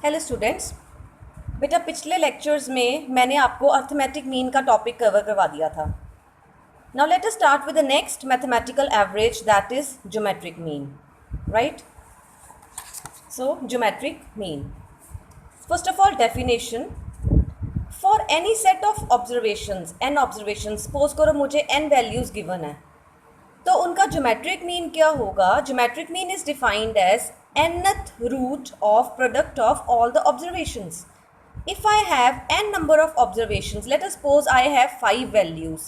Hello students. बेटा पिछले lectures में मैंने आपको अर्थमेटिक मीन का टॉपिक कवर करवा दिया था। Now let us start with the next mathematical average, that is geometric mean, right? So geometric mean, first of all definition, for any set of observations, n observation, suppose करो मुझे N values given है, तो उनका geometric mean क्या होगा? Geometric mean is defined as nth root of product of all the observations. If I have n number of observations, let us suppose I have 5 values,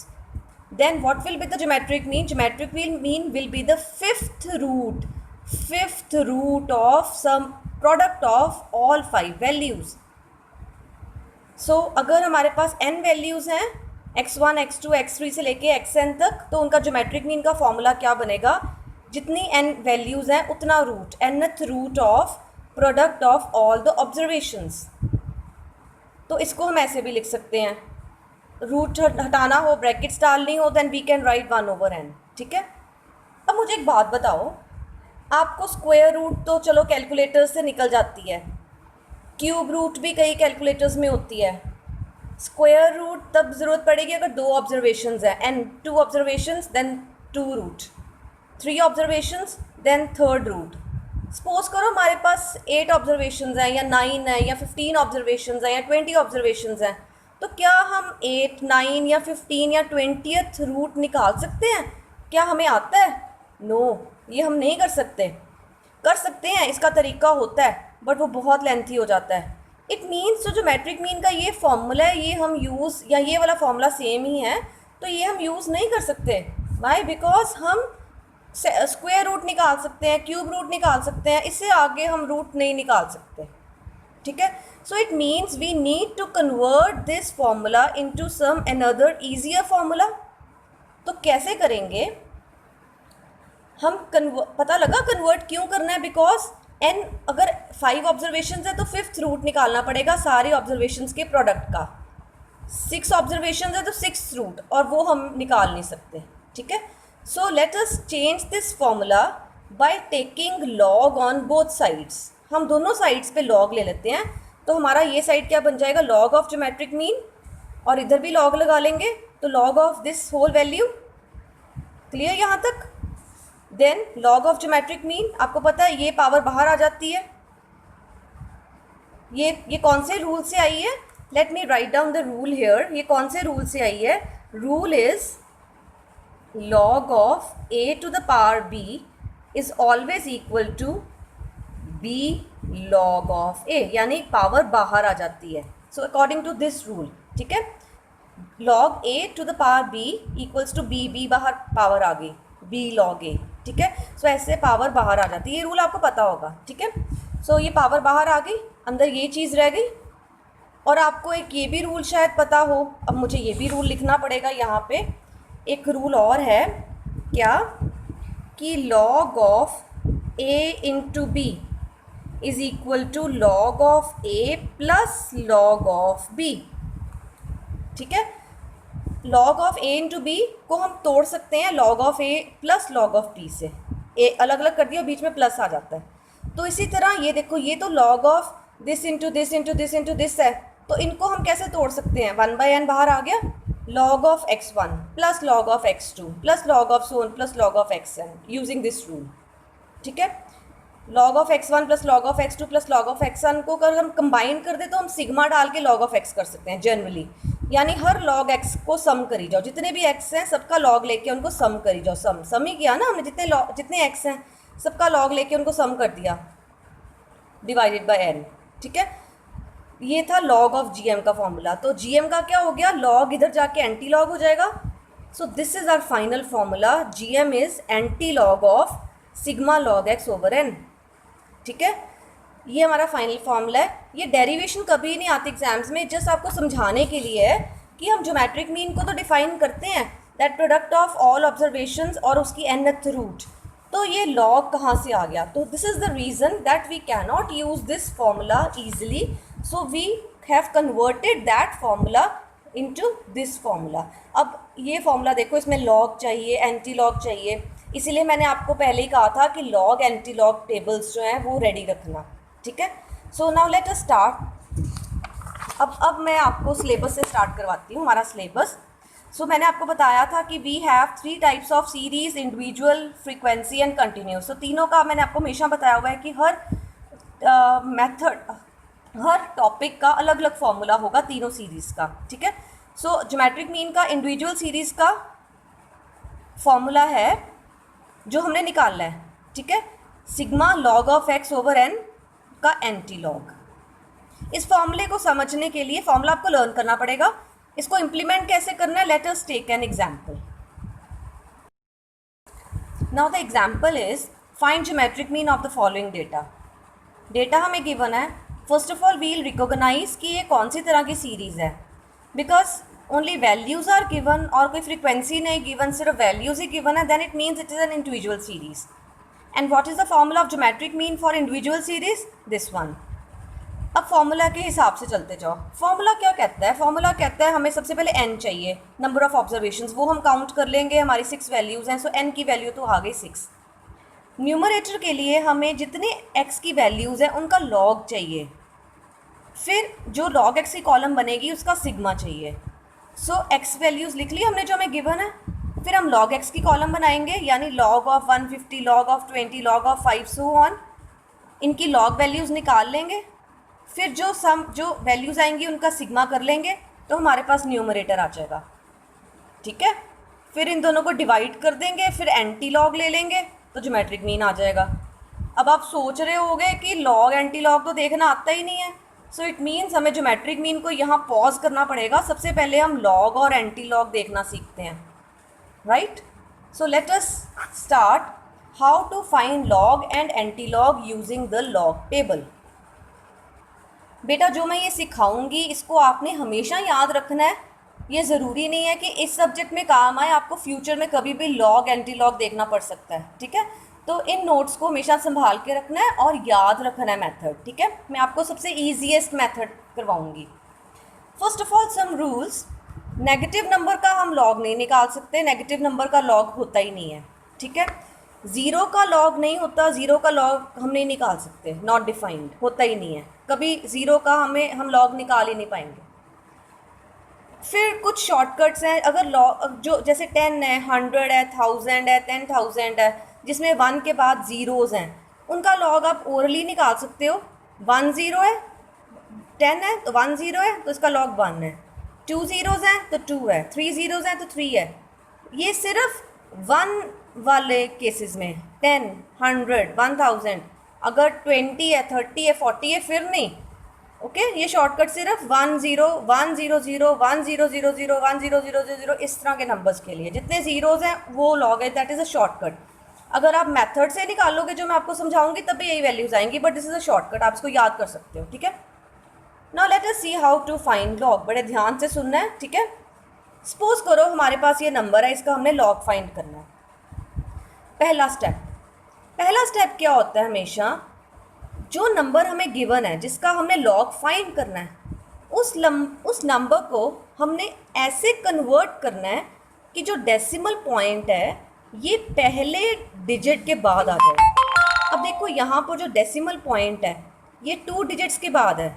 then what will be the geometric mean? Geometric mean will be the fifth root of some product of all 5 values. So अगर हमारे पास n values हैं x1 x2 x3 से लेके xn तक, तो उनका geometric mean का formula क्या बनेगा? जितनी n वैल्यूज़ हैं उतना root, nth root of product of all the observations. तो इसको हम ऐसे भी लिख सकते हैं, रूट हटाना हो, ब्रैकेट्स डालनी हो, then we can write 1/n। ठीक है। अब मुझे एक बात बताओ, आपको स्क्वायर रूट तो चलो कैलकुलेटर्स से निकल जाती है, क्यूब रूट भी कई कैलकुलेटर्स में होती है, स्क्वायर रूट तब ज़रूरत पड़ेगी अगर 2 ऑब्जर्वेशंस हैं, and 2 observations then 2 root, 3 observations then 3rd root. Suppose करो हमारे पास 8 ऑब्जर्वेशंस हैं या 9 है या 15 ऑब्जर्वेशंस हैं या 20 ऑब्जर्वेशंस हैं, तो क्या हम 8, 9 या 15 या 20th रूट निकाल सकते हैं? क्या हमें आता है? नो, ये हम नहीं कर सकते। कर सकते हैं, इसका तरीका होता है, बट वो बहुत लेंथी हो जाता है। इट मीन्स जो ज्योमेट्रिक मीन का ये फॉर्मूला है, ये हम यूज़, या ये वाला फॉर्मूला सेम ही है, तो ये हम यूज़ नहीं कर सकते। वाई? बिकॉज हम स्क्वायर रूट निकाल सकते हैं, क्यूब रूट निकाल सकते हैं, इससे आगे हम रूट नहीं निकाल सकते। ठीक है। So it means we need to convert this formula into some another easier formula. तो कैसे करेंगे हम? पता लगा कन्वर्ट क्यों करना है? बिकॉज एन, अगर 5 ऑब्जर्वेशन है तो 5th रूट निकालना पड़ेगा सारे ऑब्जर्वेशन के प्रोडक्ट का। 6 ऑब्जर्वेशन है तो 6th रूट, और वो हम निकाल नहीं सकते। ठीक है। So let us change this formula by taking log on both sides. हम दोनों साइड्स पे log ले लेते हैं, तो हमारा ये साइड क्या बन जाएगा? log of geometric mean, और इधर भी log लगा लेंगे तो log of this whole value। Clear यहाँ तक? Then log of geometric mean, आपको पता है ये पावर बाहर आ जाती है। ये कौन से रूल से आई है? Let me write down the rule here. ये कौन से रूल से आई है? Rule is log of a to the power b is always equal to b log of a, यानी पावर बाहर आ जाती है। So according to this rule, ठीक है, log a to the power b equals to b बाहर power आ गई, b log a। ठीक है। सो ऐसे पावर बाहर आ जाती है, ये रूल आपको पता होगा। ठीक है। सो ये पावर बाहर आ गई, अंदर ये चीज़ रह गई, और आपको एक ये भी रूल शायद पता हो। अब मुझे ये भी रूल लिखना पड़ेगा यहाँ पे। एक रूल और है क्या? कि log of a into b is equal to log of a plus log of b। ठीक है। log of a into b को हम तोड़ सकते हैं log of a plus log of b से। a अलग अलग कर दिया, बीच में प्लस आ जाता है। तो इसी तरह ये देखो, ये तो log of this into this into this into this है, तो इनको हम कैसे तोड़ सकते हैं? 1/n बाहर आ गया, log of x1 plus log of x2 plus log of so on plus log of xn using this rule। ठीक है। log of x1 plus log of x2 plus log of xn को अगर हम combine कर दे तो हम sigma डाल के log of x कर सकते हैं जनरली, यानी हर log x को सम करी जाओ, जितने भी x हैं सबका log लेके उनको सम करी जाओ। सम ही किया ना हमने, जितने x हैं सबका log लेके उनको सम कर दिया, डिवाइडेड बाय n। ठीक है। ये था log ऑफ gm का फॉर्मूला। तो gm का क्या हो गया? log इधर जाके एंटी लॉग हो जाएगा। So this is our final formula, gm is anti log of sigma log x over n। ठीक है। ये हमारा फाइनल फॉर्मूला है। ये डेरिवेशन कभी नहीं आती एग्जाम्स में, जस्ट आपको समझाने के लिए है कि हम ज्योमेट्रिक मीन को तो डिफाइन करते हैं, that product of all observations और उसकी nth रूट। तो ये log कहाँ से आ गया? तो this is the reason that we can not use this formula easily, so we have converted that formula into this formula। अब ये फॉर्मूला देखो, इसमें log चाहिए, एंटी लॉग चाहिए, इसीलिए मैंने आपको पहले ही कहा था कि log एंटी लॉग टेबल्स जो हैं वो रेडी रखना। ठीक है। So now let us start. अब मैं आपको सिलेबस से स्टार्ट करवाती हूँ, हमारा सिलेबस। सो मैंने आपको बताया था कि we have 3 types of series, individual, frequency and continuous. So तीनों का मैंने आपको हमेशा बताया हुआ है कि हर हर टॉपिक का अलग अलग फॉर्मूला होगा तीनों सीरीज़ का, ठीक है। सो ज्योमेट्रिक मीन का इंडिविजुअल सीरीज़ का फॉर्मूला है जो हमने निकालना है, ठीक है, sigma log of x over n का एंटी लॉग। इस फॉर्मूले को समझने के लिए फॉर्मूला आपको लर्न करना पड़ेगा। इसको इम्प्लीमेंट कैसे करना है, let us take an example. Now the example is find geometric mean of the following data. Data हमें गिवन है। First of all we'll recognise कि ये कौन सी तरह की सीरीज़ है, because only values are given और कोई फ्रिक्वेंसी नहीं गिवन, सिर्फ वैल्यूज़ ही गिवन है, then it means it is an individual series. And what is the formula of geometric mean for individual series, this one. अब formula के हिसाब से चलते जाओ। फॉर्मूला क्या कहता है, फॉर्मूला कहता है हमें सबसे पहले n चाहिए, नंबर ऑफ ऑब्जर्वेशंस, वो हम काउंट कर लेंगे, हमारी 6 वैल्यूज़ हैं, सो n की वैल्यू तो आ गई 6। न्यूमरेटर के लिए हमें जितने x की वैल्यूज़ हैं उनका लॉग चाहिए, फिर जो लॉग x की कॉलम बनेगी उसका सिग्मा चाहिए। सो x वैल्यूज़ लिख ली हमने जो हमें गिवन है, फिर हम लॉग x की कॉलम बनाएंगे, यानी log of 150, log of 20, log of 5, so on. इनकी लॉग वैल्यूज़ निकाल लेंगे, फिर जो वैल्यूज़ आएंगी उनका सिग्मा कर लेंगे, तो हमारे पास न्यूमरेटर आ जाएगा, ठीक है। फिर इन दोनों को डिवाइड कर देंगे, फिर एंटी लॉग ले लेंगे, तो ज्योमेट्रिक मीन आ जाएगा। अब आप सोच रहे होगे कि लॉग एंटी लॉग तो देखना आता ही नहीं है, सो इट मीन्स हमें ज्योमेट्रिक मीन को यहाँ पॉज करना पड़ेगा। सबसे पहले हम लॉग और एंटी लॉग देखना सीखते हैं, right. So let us start how to find log and anti log using the log table. बेटा जो मैं ये सिखाऊंगी इसको आपने हमेशा याद रखना है। ये ज़रूरी नहीं है कि इस सब्जेक्ट में काम आए, आपको फ्यूचर में कभी भी लॉग एंटी लॉग देखना पड़ सकता है, ठीक है। तो इन नोट्स को हमेशा संभाल के रखना है और याद रखना है मेथड, ठीक है। मैं आपको सबसे ईजीएस्ट मेथड करवाऊंगी। First of all some rules. Negative number का हम लॉग नहीं निकाल सकते, नेगेटिव नंबर का लॉग होता ही नहीं है, ठीक है। ज़ीरो का लॉग नहीं होता, ज़ीरो का लॉग हम नहीं निकाल सकते, नॉट डिफाइंड, होता ही नहीं है, कभी ज़ीरो का हम लॉग निकाल ही नहीं पाएंगे। फिर कुछ शॉर्टकट्स हैं, अगर लॉग जो जैसे 10 है, 100 है, 1000 है, 10,000 है, जिसमें 1 के बाद ज़ीरोज़ हैं, उनका लॉग आप ओरली निकाल सकते हो। 1 0 है, 10 है तो 1 0 है तो इसका लॉग 1 है, 2 ज़ीरोज़ हैं तो 2 है, 3 ज़ीरोज़ हैं तो 3 है। ये सिर्फ 1 वाले केसेस में, 10, 100, 1000, अगर 20 है, 30 है, 40 है फिर नहीं, ओके। ये शॉर्टकट सिर्फ 1 0 1 0 0 1 0 0 0 1 0 0 0 इस तरह के नंबर्स के लिए, जितने ज़ीरोज़ हैं वो लॉग है, दैट इज़ अ शॉर्टकट। अगर आप मेथड से निकालोगे जो मैं आपको समझाऊंगी तब भी यही वैल्यूज़ आएंगी, but this is a shortcut, आप इसको याद कर सकते हो, ठीक है। Now let us see how to find log. बड़े ध्यान से सुनना है, ठीक है। सपोज करो हमारे पास ये नंबर है, इसका हमने लॉग फाइंड करना है। पहला स्टेप क्या होता है, हमेशा जो नंबर हमें गिवन है जिसका हमने लॉग फाइंड करना है, उस नंबर को हमने ऐसे कन्वर्ट करना है कि जो डेसिमल पॉइंट है ये पहले डिजिट के बाद आ जाए। अब देखो यहाँ पर जो डेसिमल पॉइंट है ये 2 डिजिट्स के बाद है,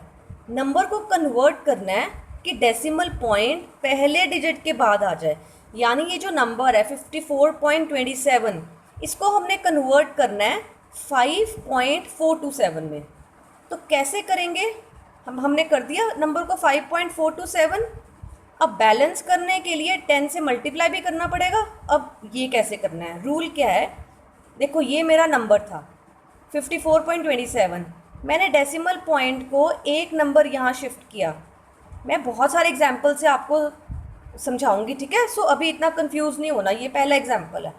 नंबर को कन्वर्ट करना है कि डेसिमल पॉइंट पहले डिजिट के बाद आ जाए। यानी ये जो नंबर है 54.27, इसको हमने कन्वर्ट करना है 5.427 में। तो कैसे करेंगे, हमने कर दिया नंबर को 5.427। अब बैलेंस करने के लिए 10 से मल्टीप्लाई भी करना पड़ेगा। अब ये कैसे करना है, रूल क्या है, देखो ये मेरा नंबर था 54.27, मैंने डेसिमल पॉइंट को एक नंबर यहाँ शिफ्ट किया। मैं बहुत सारे एग्जाम्पल से आपको समझाऊंगी, ठीक है। सो अभी इतना कंफ्यूज नहीं होना, ये पहला एग्जाम्पल है।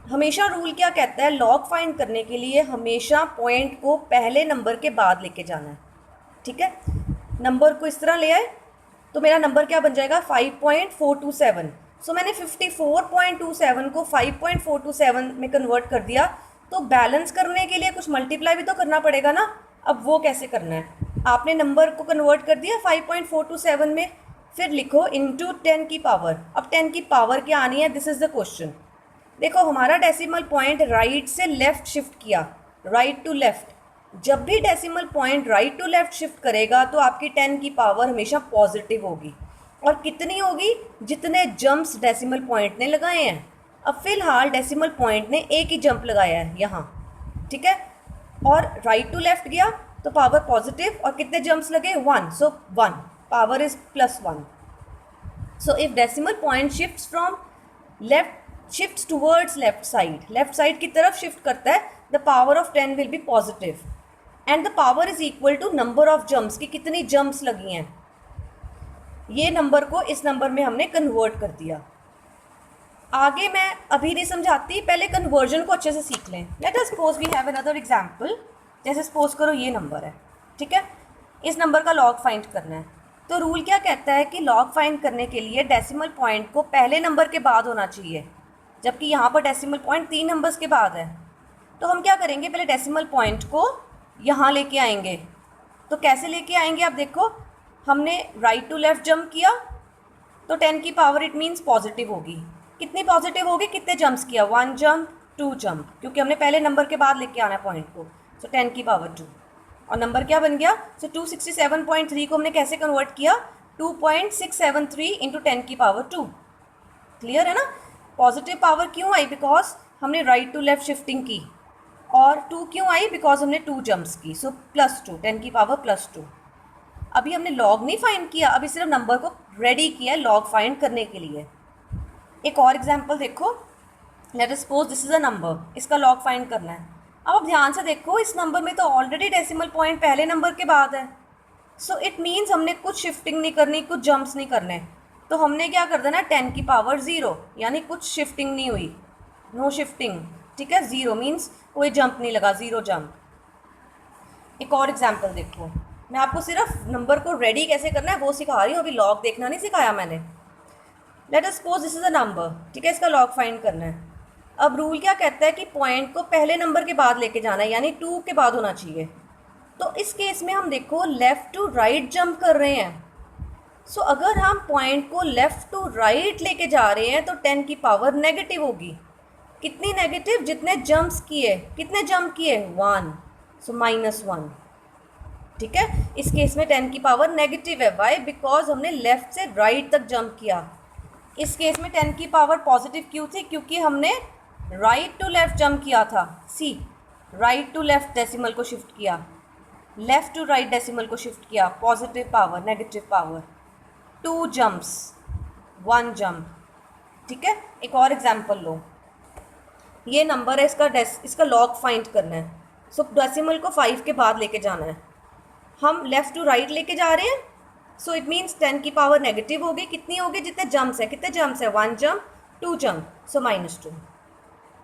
हमेशा रूल क्या कहता है, लॉग फाइंड करने के लिए हमेशा पॉइंट को पहले नंबर के बाद लेके जाना है, ठीक है। नंबर को इस तरह ले आए तो मेरा नंबर क्या बन जाएगा 5.427। सो मैंने 54.27 को 5.427 में कन्वर्ट कर दिया, तो बैलेंस करने के लिए कुछ मल्टीप्लाई भी तो करना पड़ेगा ना। अब वो कैसे करना है, आपने नंबर को कन्वर्ट कर दिया 5.427 में, फिर लिखो इंटू 10 की पावर। अब 10 की पावर क्या आनी है, दिस इज़ द क्वेश्चन। देखो हमारा डेसिमल पॉइंट राइट से लेफ़्ट शिफ्ट किया, राइट टू लेफ़्ट, जब भी decimal point right to left shift करेगा तो आपकी 10 की पावर हमेशा पॉजिटिव होगी। और कितनी होगी? जितने जंप्स डेसिमल पॉइंट ने लगाए हैं। अब फिलहाल डेसिमल पॉइंट ने एक ही जंप लगाया है यहाँ, ठीक है, और राइट टू लेफ्ट गया तो पावर पॉजिटिव, और कितने जंप्स लगे? 1, सो 1, power is +1। So if decimal point shifts from shifts towards left side की तरफ shift करता है, the power of 10 will be positive and the power is equal to number of jumps, कि कितनी jumps लगी हैं। ये नंबर को इस नंबर में हमने कन्वर्ट कर दिया। आगे मैं अभी नहीं समझाती, पहले कन्वर्जन को अच्छे से सीख लें। Let us suppose we have another example. जैसे सपोज करो ये नंबर है, ठीक है, इस नंबर का लॉग फाइंड करना है। तो रूल क्या कहता है कि लॉग फाइंड करने के लिए डेसिमल पॉइंट को पहले नंबर के बाद होना चाहिए, जबकि यहाँ पर डेसिमल पॉइंट 3 नंबर्स के बाद है। तो हम क्या करेंगे, पहले डेसिमल पॉइंट को यहाँ लेके आएंगे। तो कैसे लेके आएंगे? आप देखो, हमने राइट टू लेफ्ट जंप किया तो 10 की पावर इट मीन्स पॉजिटिव होगी। कितनी पॉजिटिव होगी? कितने जंप्स किया? 1 जंप, 2 जंप, क्योंकि हमने पहले नंबर के बाद लेके आना है पॉइंट को। सो 10 की पावर 2, और नंबर क्या बन गया? सो 267.3 को हमने कैसे कन्वर्ट किया? 2.673 इंटू 10 की पावर 2। क्लियर है ना? पॉजिटिव पावर क्यों आई? बिकॉज हमने राइट टू लेफ्ट शिफ्टिंग की। और 2 क्यों आई? बिकॉज हमने 2 जंप्स की। सो +2, 10 की पावर +2। अभी हमने लॉग नहीं फाइंड किया, अभी सिर्फ नंबर को रेडी किया लॉग फाइंड करने के लिए। एक और एग्जाम्पल देखो। Late us suppose this is a number, इसका लॉग फाइंड करना है। अब आप ध्यान से देखो, इस नंबर में तो ऑलरेडी डेसिमल पॉइंट पहले नंबर के बाद है। सो इट मीन्स हमने कुछ शिफ्टिंग नहीं करनी, कुछ जंप्स नहीं करने। तो हमने क्या कर देना? 10 की पावर 0, यानी कुछ शिफ्टिंग नहीं हुई, नो शिफ्टिंग, ठीक है। 0 मीन्स कोई जंप नहीं लगा, 0 जंप। एक और एग्जाम्पल देखो, मैं आपको सिर्फ नंबर को रेडी कैसे करना है वो सिखा रही हूँ, अभी लॉग देखना नहीं सिखाया मैंने। Late us suppose this is a number, ठीक है, इसका लॉग फाइंड करना है। अब रूल क्या कहता है कि पॉइंट को पहले नंबर के बाद लेके जाना है, यानी 2 के बाद होना चाहिए। तो इस केस में हम देखो लेफ़्ट टू राइट जंप कर रहे हैं। सो अगर हम पॉइंट को लेफ़्ट टू राइट लेके जा रहे हैं तो 10 की पावर नेगेटिव होगी। कितनी नेगेटिव? जितने जंप्स किए। कितने जंप किए? 1, सो -1, ठीक है। इस केस में 10 की पावर नेगेटिव है। वाई? बिकॉज हमने लेफ़्ट से राइट तक जंप किया। इस केस में 10 की पावर पॉजिटिव क्यों थी? क्योंकि हमने राइट टू लेफ्ट जंप किया था। सी, राइट टू लेफ्ट डेसिमल को शिफ्ट किया, लेफ्ट टू राइट डेसिमल को शिफ्ट किया, positive power, negative power, 2 jumps, 1 jump, ठीक है। एक और एग्जांपल लो, ये नंबर है, इसका लॉग फाइंड करना है। सो डेसिमल को 5 के बाद लेके जाना है। हम लेफ़्ट टू राइट लेके जा रहे हैं, सो इट मीन्स 10 की पावर नेगेटिव होगी। कितनी होगी? जितने जंप्स है। कितने जंप्स है? 1 जंप, 2 जंप, सो -2,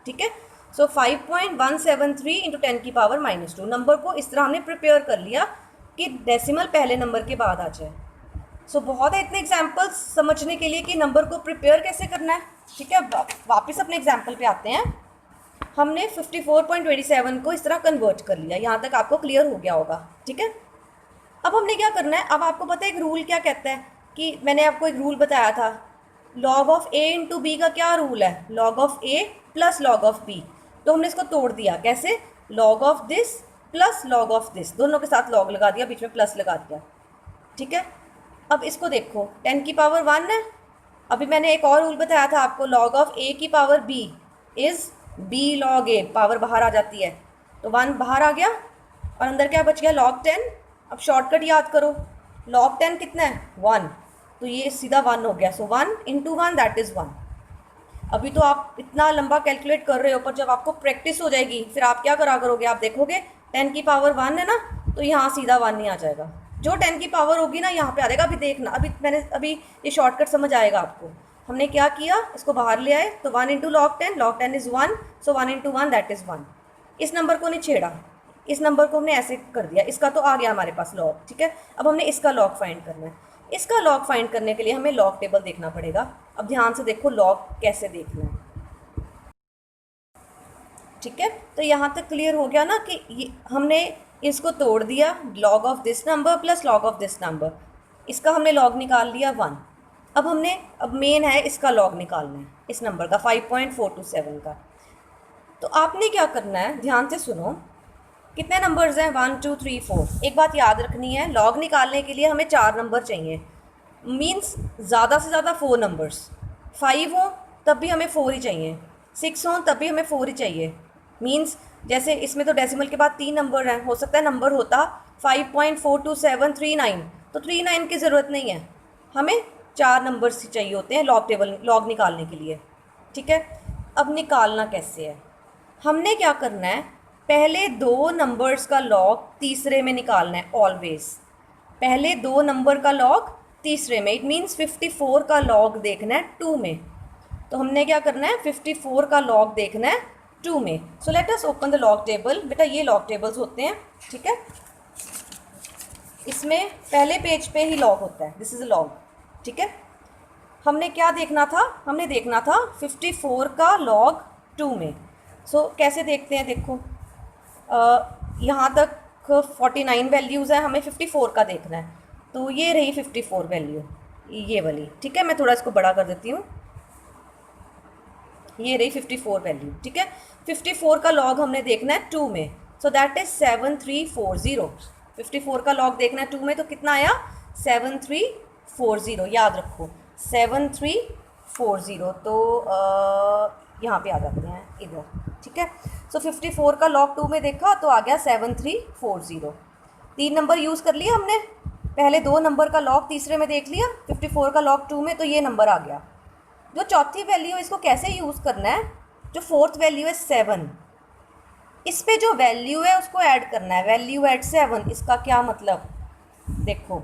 ठीक है। सो 5.173 इंटू 10 की पावर -2। नंबर को इस तरह हमने प्रिपेयर कर लिया कि डेसिमल पहले नंबर के बाद आ जाए। सो बहुत है इतने एग्जाम्पल्स समझने के लिए कि नंबर को प्रिपेयर कैसे करना है, ठीक है। वापस अपने एग्जाम्पल पे आते हैं। हमने 54.27 को इस तरह कन्वर्ट कर लिया। यहाँ तक आपको क्लियर हो गया होगा, ठीक है। अब हमने क्या करना है? अब आपको पता है एक रूल क्या कहता है, कि मैंने आपको एक रूल बताया था, log of a into b का क्या रूल है? Log of a plus log of b. तो हमने इसको तोड़ दिया। कैसे? Log of this plus log of this, दोनों के साथ लॉग लगा दिया, बीच में प्लस लगा दिया, ठीक है। अब इसको देखो, 10 की पावर 1 है। अभी मैंने एक और रूल बताया था आपको, लॉग ऑफ ए की power b is b log a, power बाहर आ जाती है, तो 1 बाहर आ गया और अंदर क्या बच गया? लॉग 10। अब शॉर्टकट याद करो, लॉग 10 कितना है? 1, तो ये सीधा 1 हो गया। सो 1 इंटू 1 दैट इज़ 1। अभी तो आप इतना लंबा कैलकुलेट कर रहे हो, पर जब आपको प्रैक्टिस हो जाएगी फिर आप क्या करा करोगे? आप देखोगे 10 की पावर 1 है ना, तो यहाँ सीधा 1 नहीं आ जाएगा। जो 10 की पावर होगी ना यहाँ पे आ जाएगा। अभी देखना, अभी ये शॉर्टकट समझ आएगा आपको। हमने क्या किया? इसको बाहर ले आए, तो 1 into log 10 is 1, so 1 into 1 that is 1। इस नंबर को नहीं छेड़ा, इस नंबर को हमने ऐसे कर दिया। इसका तो आ गया हमारे पास लॉग, ठीक है। अब हमने इसका लॉग फाइंड करना है। इसका लॉग फाइंड करने के लिए हमें लॉग टेबल देखना पड़ेगा। अब ध्यान से देखो लॉग कैसे देखना है, ठीक है। तो यहाँ तक क्लियर हो गया ना कि ये हमने इसको तोड़ दिया, log of this number plus log of this number. इसका हमने लॉग निकाल लिया 1। अब मेन है इसका लॉग निकालना है, इस नंबर का 5.427 का। तो आपने क्या करना है, ध्यान से सुनो। कितने नंबर्स हैं, 1 2 3 4। एक बात याद रखनी है, लॉग निकालने के लिए हमें 4 नंबर चाहिए, मीन्स ज़्यादा से ज़्यादा 4 नंबर्स। 5 हो तब भी हमें 4 ही चाहिए, 6 हो तब भी हमें 4 ही चाहिए। मीन्स जैसे इसमें तो डेसिमल के बाद 3 नंबर हैं, हो सकता है नंबर होता 5.42739, तो 39 की ज़रूरत नहीं है, हमें 4 नंबर्स ही चाहिए होते हैं लॉग निकालने के लिए। ठीक है, अब निकालना कैसे है, हमने क्या करना है, पहले 2 नंबर्स का लॉग तीसरे में निकालना है ऑलवेज। पहले 2 नंबर का लॉग तीसरे में, इट मीन्स 54 का लॉग देखना है 2 में। तो हमने क्या करना है, 54 का लॉग देखना है 2 में। सो let us open the log table. बेटा ये लॉग टेबल्स होते हैं, ठीक है, इसमें पहले पेज पे ही लॉग होता है, दिस इज़ अ लॉग। ठीक है, हमने क्या देखना था, हमने देखना था 54 का लॉग 2 में। सो कैसे देखते हैं, देखो यहाँ तक 49 वैल्यूज़ है, हमें 54 का देखना है, तो ये रही 54 वैल्यू, ये वाली। ठीक है, मैं थोड़ा इसको बड़ा कर देती हूँ, ये रही 54 वैल्यू। ठीक है, 54 का लॉग हमने देखना है 2 में, सो दैट इज 7340। 54 का लॉग देखना है 2 में, तो कितना आया, 7340। याद रखो 7340, तो यहाँ पे आ जाते हैं इधर। ठीक है, सो 54 का लॉग 2 में देखा तो आ गया 7340। 3 नंबर यूज़ कर लिया हमने, पहले 2 नंबर का लॉग तीसरे में देख लिया, 54 का लॉग 2 में, तो ये नंबर आ गया। जो चौथी वैल्यू है इसको कैसे यूज़ करना है, जो फोर्थ वैल्यू है 7, इस पे जो वैल्यू है उसको ऐड करना है, वैल्यू एट 7। इसका क्या मतलब, देखो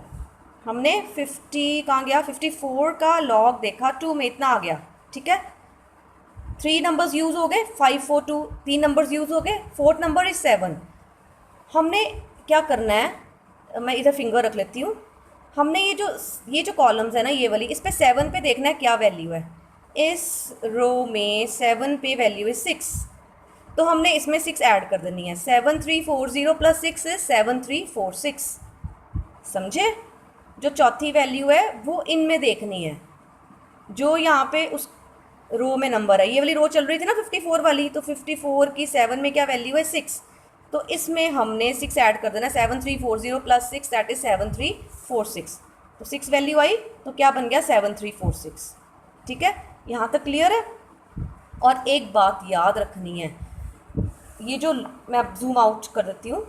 हमने 50 कहाँ गया, 54 का लॉग देखा 2 में, इतना आ गया। ठीक है, 3 नंबर्स यूज़ हो गए, 5 4 2, 3 नंबर्स यूज़ हो गए, फोर्थ नंबर इज 7। हमने क्या करना है, मैं इधर फिंगर रख लेती हूँ, हमने ये जो कॉलम्स है ना, ये वाली, इस पे 7 पे देखना है क्या वैल्यू है। इस रो में 7 पे वैल्यू है 6, तो हमने इसमें 6 ऐड कर देनी है। 7340 प्लस 6 इज 7346। समझे, जो चौथी वैल्यू है वो इनमें देखनी है, जो यहाँ पे उस रो में नंबर है, ये वाली रो चल रही थी ना 54 वाली, तो 54 की 7 में क्या वैल्यू है 6, तो इसमें हमने 6 ऐड कर देना, 7340 प्लस 6 दैट इज 7346। तो 6 वैल्यू आई, तो क्या बन गया 7346। ठीक है, यहाँ तक क्लियर है। और एक बात याद रखनी है, ये जो मैं अब जूम आउट कर देती हूँ,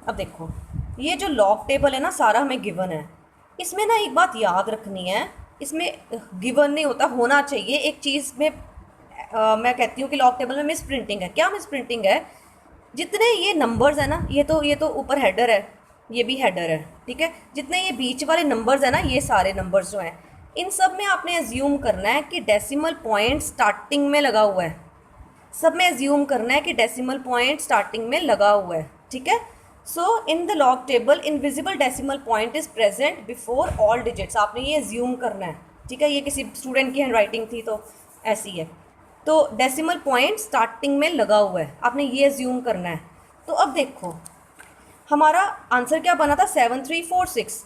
अब देखो ये जो लॉग टेबल है ना, सारा हमें गिवन है, इसमें ना एक बात याद रखनी है, इसमें गिवन नहीं होता, होना चाहिए एक चीज़ में। मैं कहती हूँ कि लॉग टेबल में मिस प्रिंटिंग है। क्या मिस प्रिंटिंग है, जितने ये नंबर्स है ना, ये तो ऊपर हेडर है, ये भी हेडर है। ठीक है, जितने ये बीच वाले नंबर्स है ना, ये सारे नंबर्स जो हैं, इन सब में आपने एज्यूम करना है कि डेसिमल पॉइंट स्टार्टिंग में लगा हुआ है। सब में एज्यूम करना है कि डेसिमल पॉइंट स्टार्टिंग में लगा हुआ है। ठीक है, so in the log table invisible decimal point is present before all digits, आपने ये एज्यूम करना है। ठीक है, ये किसी स्टूडेंट की हैंड राइटिंग थी तो ऐसी है, तो डेसिमल पॉइंट स्टार्टिंग में लगा हुआ है, आपने ये एज्यूम करना है। तो अब देखो हमारा आंसर क्या बना था, 7346,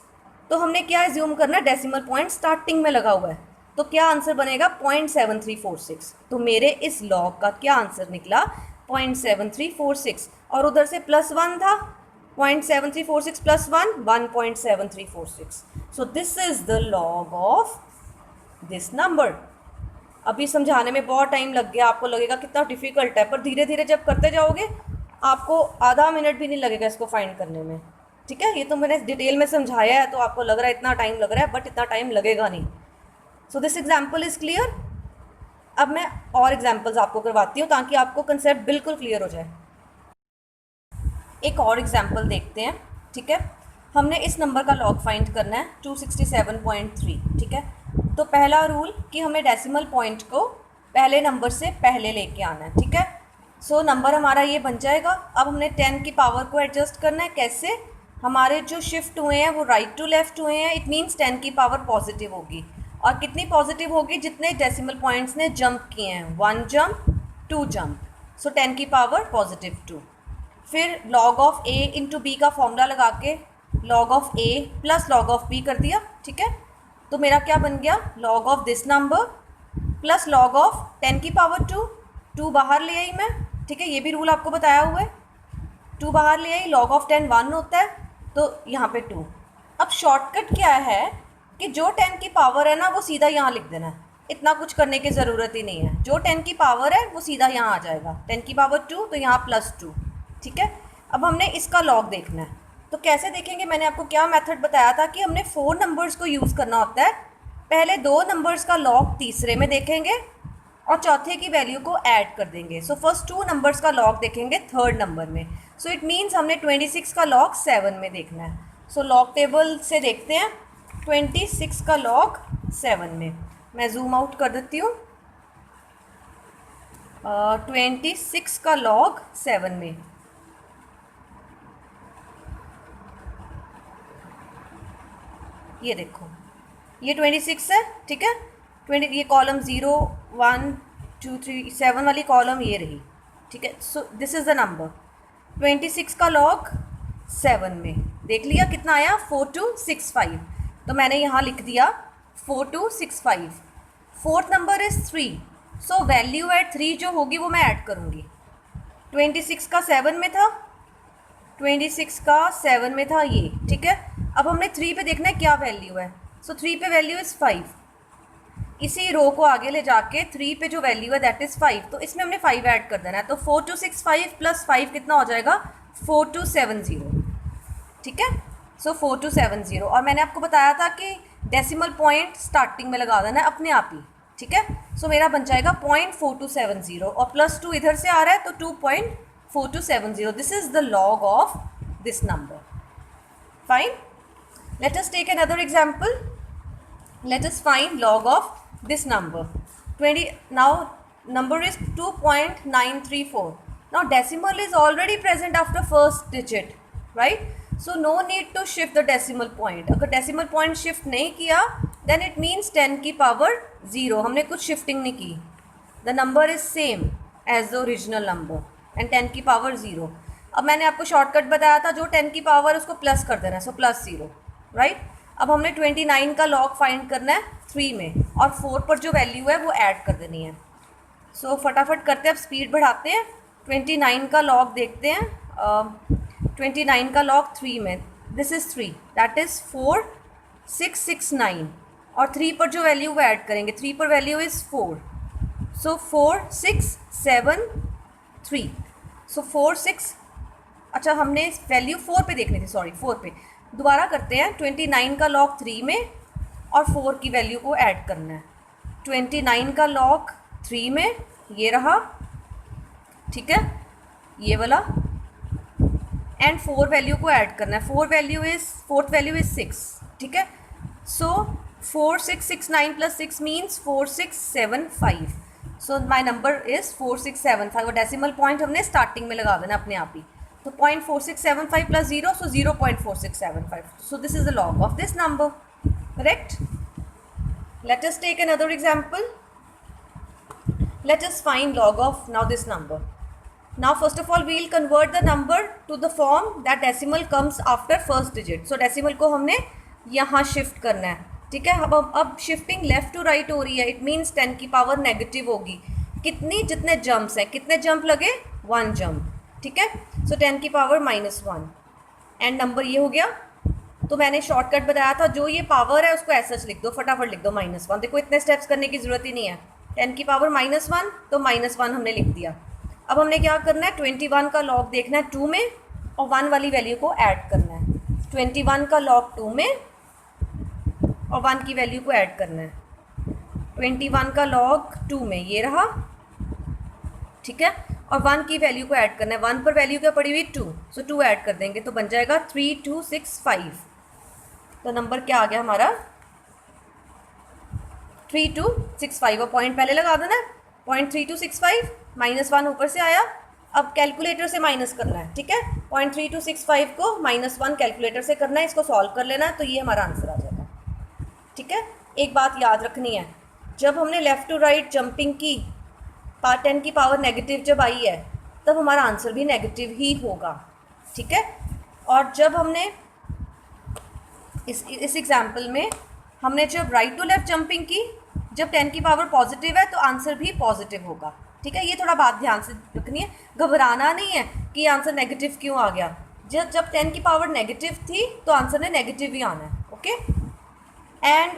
तो हमने क्या एज्यूम करना है, डेसिमल पॉइंट स्टार्टिंग में लगा हुआ है, तो क्या आंसर बनेगा 0.7346। तो मेरे इस लॉग का क्या आंसर निकला, 0.7346, और उधर से +1 था, 0.7346 + 1 1.7346। सो this is the log of this number. अभी समझाने में बहुत टाइम लग गया, आपको लगेगा कितना डिफ़िकल्ट है, पर धीरे धीरे जब करते जाओगे आपको आधा मिनट भी नहीं लगेगा इसको फाइंड करने में। ठीक है, ये तो मैंने डिटेल में समझाया है, तो आपको लग रहा है इतना टाइम लग रहा है, बट इतना टाइम लगेगा नहीं। So this example is clear. अब मैं और एग्जाम्पल्स आपको करवाती हूँ ताकि आपको कंसेप्ट बिल्कुल क्लियर हो जाए। एक और एग्जाम्पल देखते हैं। ठीक है, हमने इस नंबर का लॉग फाइंड करना है 267.3। ठीक है, तो पहला रूल कि हमें डेसिमल पॉइंट को पहले नंबर से पहले लेके आना है। ठीक है, सो नंबर हमारा ये बन जाएगा। अब हमने 10 की पावर को एडजस्ट करना है, कैसे, हमारे जो शिफ्ट हुए हैं वो राइट टू लेफ्ट हुए हैं, इट मीन्स 10 की पावर पॉजिटिव होगी। और कितनी पॉजिटिव होगी, जितने डेसिमल पॉइंट्स ने जंप किए हैं, 1 जंप 2 जंप, सो 10 की पावर पॉजिटिव 2। फिर log of a into b का फॉर्मूला लगा के log of a plus log of b कर दिया। ठीक है, तो मेरा क्या बन गया, log of this number plus log of 10 की पावर 2 बाहर ले आई मैं। ठीक है, ये भी रूल आपको बताया हुआ है। 2 बाहर ले आई, log of 10 1 होता है, तो यहाँ पे 2। अब शॉर्टकट क्या है कि जो 10 की पावर है ना वो सीधा यहाँ लिख देना है, इतना कुछ करने की ज़रूरत ही नहीं है। जो 10 की पावर है वो सीधा यहाँ आ जाएगा, 10 की पावर 2 तो यहाँ +2, ठीक है। अब हमने इसका लॉग देखना है, तो कैसे देखेंगे, मैंने आपको क्या मेथड बताया था कि हमने 4 नंबर्स को यूज़ करना होता है। पहले 2 नंबर्स का लॉग तीसरे में देखेंगे और चौथे की वैल्यू को ऐड कर देंगे। सो फर्स्ट 2 नंबर्स का लॉग देखेंगे थर्ड नंबर में। सो इट मीन्स हमने 26 का लॉग 7 में देखना है। सो लॉग टेबल से देखते हैं 26 का लॉग 7 में। मैं जूम आउट कर देती हूँ। 26 का लॉग 7 में, ये देखो ये 26 है, ठीक है। 20 ये कॉलम 0 1 2 3 7 वाली कॉलम ये रही, ठीक है। So this is the number 26 का लॉग 7 में। देख लिया कितना आया, 4265। तो मैंने यहाँ लिख दिया 4265। Fourth number is 3। So value at 3 जो होगी वो मैं ऐड करूँगी। 26 का 7 में था, 26 का 7 में था ये, ठीक है। अब हमने 3 पे देखना है क्या वैल्यू है। सो 3 पे वैल्यू इज़ 5। इसी रो को आगे ले जाके 3 पे जो वैल्यू है दैट इज़ 5, तो इसमें हमने 5 ऐड कर देना है। तो 4265 + 5 कितना हो जाएगा, 4270, ठीक है। सो 4270। और मैंने आपको बताया था कि डेसिमल पॉइंट स्टार्टिंग में लगा देना है अपने आप ही, ठीक है। सो मेरा बन जाएगा 0.4270 और +2 इधर से आ रहा है तो 2.4270। This is the log of this number. Fine, let us take another example. Let us find log of this number 20. Now number is 2.934. Now decimal is already present after first digit, right? So no need to shift the decimal point. अगर decimal point shift नहीं किया then it means 10 की power 0, हमने कुछ shifting नहीं की। The number is same as the original number and 10 की power 0। अब मैंने आपको शॉर्टकट बताया था, जो 10 की पावर उसको प्लस कर देना है, सो +0, राइट। अब हमने 29 का लॉग फाइंड करना है 3 में और 4 पर जो वैल्यू है वो ऐड कर देनी है। सो फटाफट करते हैं, अब स्पीड बढ़ाते हैं। 29 का लॉग देखते हैं। 29 का लॉग 3 में, दिस इज़ 3, दैट इज़ 4669 और 3 पर जो वैल्यू वो ऐड करेंगे, 3 पर वैल्यू इज़ 4, सो 4673। सो 46, अच्छा हमने वैल्यू 4 पे देखनी थी, सॉरी 4 पे। दोबारा करते हैं, 29 का लॉग 3 में और 4 की वैल्यू को ऐड करना है। 29 का लॉग 3 में ये रहा, ठीक है, ये वाला, एंड 4 वैल्यू को ऐड करना है। फोर्थ वैल्यू इज़ 6, ठीक है। सो 4669 + 6 means 4675। So my number is 4675 और डेसिमल पॉइंट हमने स्टार्टिंग में लगा देना अपने आप ही। तो 0.4675 + 0, so 0.4675. So this is the log of this number, correct? Let us take another example. Let us find log of now this number. Now first of all we will convert the number to the form that decimal comes after first digit. So decimal को हमने यहाँ shift करना है, ठीक है। अब shifting left to right हो रही है, it means 10 की पावर नेगेटिव होगी। कितनी, जितने जंप्स हैं, कितने जंप लगे, 1 जंप, ठीक है। सो 10 की पावर -1 एंड नंबर ये हो गया। तो मैंने शॉर्टकट बताया था, जो ये पावर है उसको ऐसा लिख दो, फटाफट लिख दो -1। देखो इतने स्टेप्स करने की ज़रूरत ही नहीं है। 10 की पावर -1 तो -1 हमने लिख दिया। अब हमने क्या करना है, 21 का लॉग देखना है 2 में और 1 वाली वैल्यू को ऐड करना है। 21 का लॉग 2 में और 1 की वैल्यू को ऐड करना है। 21 का लॉग 2 में ये रहा, ठीक है, और 1 की वैल्यू को ऐड करना है। 1 पर वैल्यू क्या पड़ी हुई, 2, सो 2 ऐड कर देंगे तो बन जाएगा 3265। तो नंबर क्या आ गया हमारा, 3265 और पॉइंट पहले लगा देना है, 0.3265 -1 ऊपर से आया। अब कैलकुलेटर से माइनस करना है, ठीक है। 0.3265 को -1 कैलकुलेटर से करना है, इसको सॉल्व कर लेना है, तो ये हमारा आंसर आ जाएगा, ठीक है। एक बात याद रखनी है, जब हमने लेफ़्ट टू राइट जंपिंग की, 10 की पावर नेगेटिव जब आई है तब हमारा आंसर भी नेगेटिव ही होगा, ठीक है। और जब हमने इस एग्जाम्पल में हमने जब राइट टू लेफ्ट जंपिंग की, जब 10 की पावर पॉजिटिव है तो आंसर भी पॉजिटिव होगा, ठीक है, ये थोड़ा बात ध्यान से रखनी है, घबराना नहीं है कि आंसर नेगेटिव क्यों आ गया। जब 10 की पावर नेगेटिव थी तो आंसर ने नेगेटिव ही आना है। ओके, एंड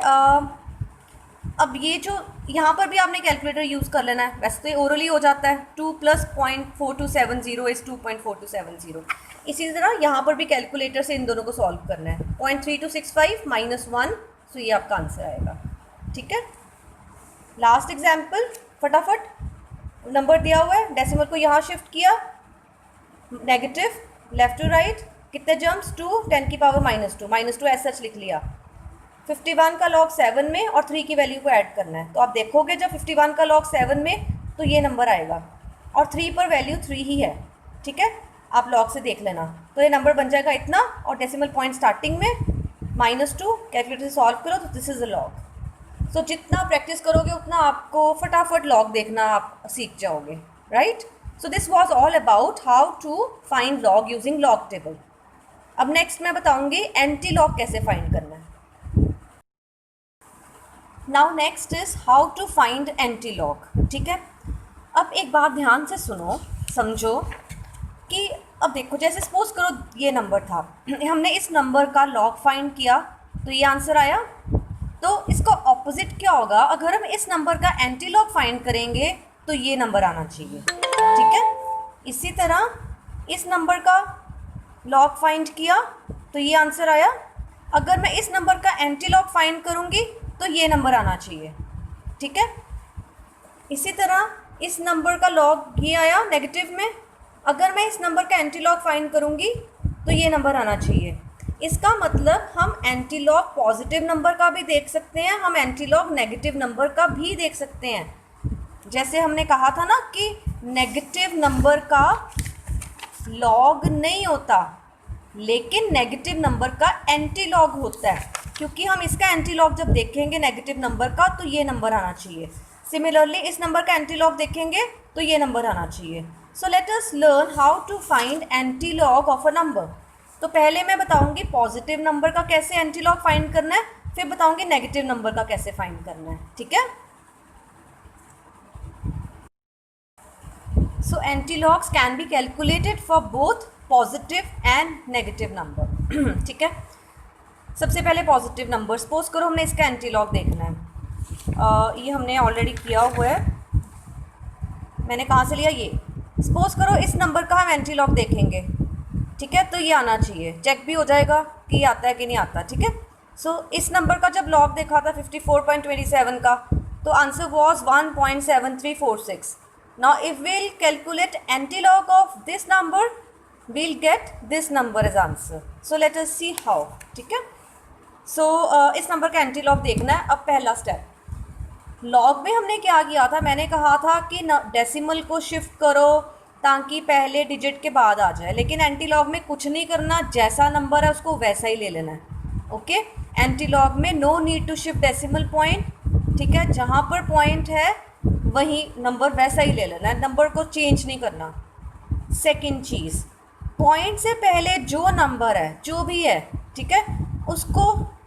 अब ये जो यहाँ पर भी आपने कैलकुलेटर यूज़ कर लेना है, वैसे तो ये ओरली हो जाता है। 2 + 0.4270 इज़ 2.4270। इसी तरह यहाँ पर भी कैलकुलेटर से इन दोनों को सॉल्व करना है। 0.3265 -1, सो ये आपका आंसर आएगा। ठीक है, लास्ट एग्जाम्पल, फटाफट नंबर दिया हुआ है, डेसिमल को यहाँ शिफ्ट किया, नेगेटिव लेफ्ट टू राइट, कितने जम्प्स, 2, 10 की पावर -2, -2 ऐसा लिख लिया। 51 का लॉग 7 में और 3 की वैल्यू को ऐड करना है, तो आप देखोगे जब 51 का लॉग 7 में तो ये नंबर आएगा, और 3 पर वैल्यू 3 ही है। ठीक है, आप लॉग से देख लेना, तो ये नंबर बन जाएगा इतना, और डेसिमल पॉइंट स्टार्टिंग में -2, कैलकुलेटर से सॉल्व करो तो दिस इज़ अ लॉग। सो जितना प्रैक्टिस करोगे उतना आपको फटाफट लॉग देखना आप सीख जाओगे, right. So this was all about how to find log using log table. अब नेक्स्ट मैं बताऊंगी एंटी लॉग कैसे फाइंड करना है। Now next is how to find anti log. ठीक है, अब एक बात ध्यान से सुनो, समझो कि अब देखो, जैसे सपोज करो ये नंबर था, हमने इस नंबर का लॉग फाइंड किया तो ये आंसर आया, तो इसका ऑपोजिट क्या होगा, अगर हम इस नंबर का एंटी लॉग फाइंड करेंगे तो ये नंबर आना चाहिए। ठीक है, इसी तरह इस नंबर का लॉग फाइंड किया तो ये आंसर आया, अगर मैं इस नंबर का एंटी लॉग फाइंड करूँगी तो ये नंबर आना चाहिए। ठीक है, इसी तरह इस नंबर का लॉग ये आया नेगेटिव में, अगर मैं इस नंबर का एंटी लॉग फाइंड करूँगी तो ये नंबर आना चाहिए। इसका मतलब हम एंटी लॉग पॉजिटिव नंबर का भी देख सकते हैं, हम एंटी लॉग नेगेटिव नंबर का भी देख सकते हैं। जैसे हमने कहा था ना कि नेगेटिव नंबर का लॉग नहीं होता, लेकिन नेगेटिव नंबर का एंटी लॉग होता है, क्योंकि हम इसका एंटी लॉग जब देखेंगे नेगेटिव नंबर का तो ये नंबर आना चाहिए। सिमिलरली इस नंबर का एंटी लॉग देखेंगे तो ये नंबर आना चाहिए। So let us learn how to find anti log of a number. तो पहले मैं बताऊंगी पॉजिटिव नंबर का कैसे एंटी लॉग फाइंड करना है, फिर बताऊंगी नेगेटिव नंबर का कैसे फाइंड करना है। ठीक है, so anti logs can be calculated for both positive and negative number. ठीक है, सबसे पहले पॉजिटिव नंबर, सपोज करो हमने इसका एंटी लॉग देखना है, ये हमने ऑलरेडी किया हुआ है, मैंने कहाँ से लिया, ये। सपोज करो इस नंबर का हम एंटी लॉग देखेंगे, ठीक है, तो ये आना चाहिए, चेक भी हो जाएगा कि ये आता है कि नहीं आता। ठीक है, सो इस नंबर का जब लॉग देखा था 54.27 का, तो answer was 1.7346। Now if will calculate anti log of this number, we'll get this number as answer. So let us see how. ठीक है, सो इस नंबर का एंटी लॉग देखना है। अब पहला स्टेप, लॉग में हमने क्या किया था, मैंने कहा था कि डेसिमल को शिफ्ट करो ताकि पहले डिजिट के बाद आ जाए, लेकिन एंटी लॉग में कुछ नहीं करना, जैसा नंबर है उसको वैसा ही ले लेना है। ओके, एंटी लॉग में no need to shift decimal point. ठीक है, जहाँ पर पॉइंट है वही नंबर वैसा ही ले लेना है, नंबर को चेंज नहीं करना। सेकेंड चीज़, पॉइंट से पहले जो नंबर है, जो भी है, ठीक है, उसको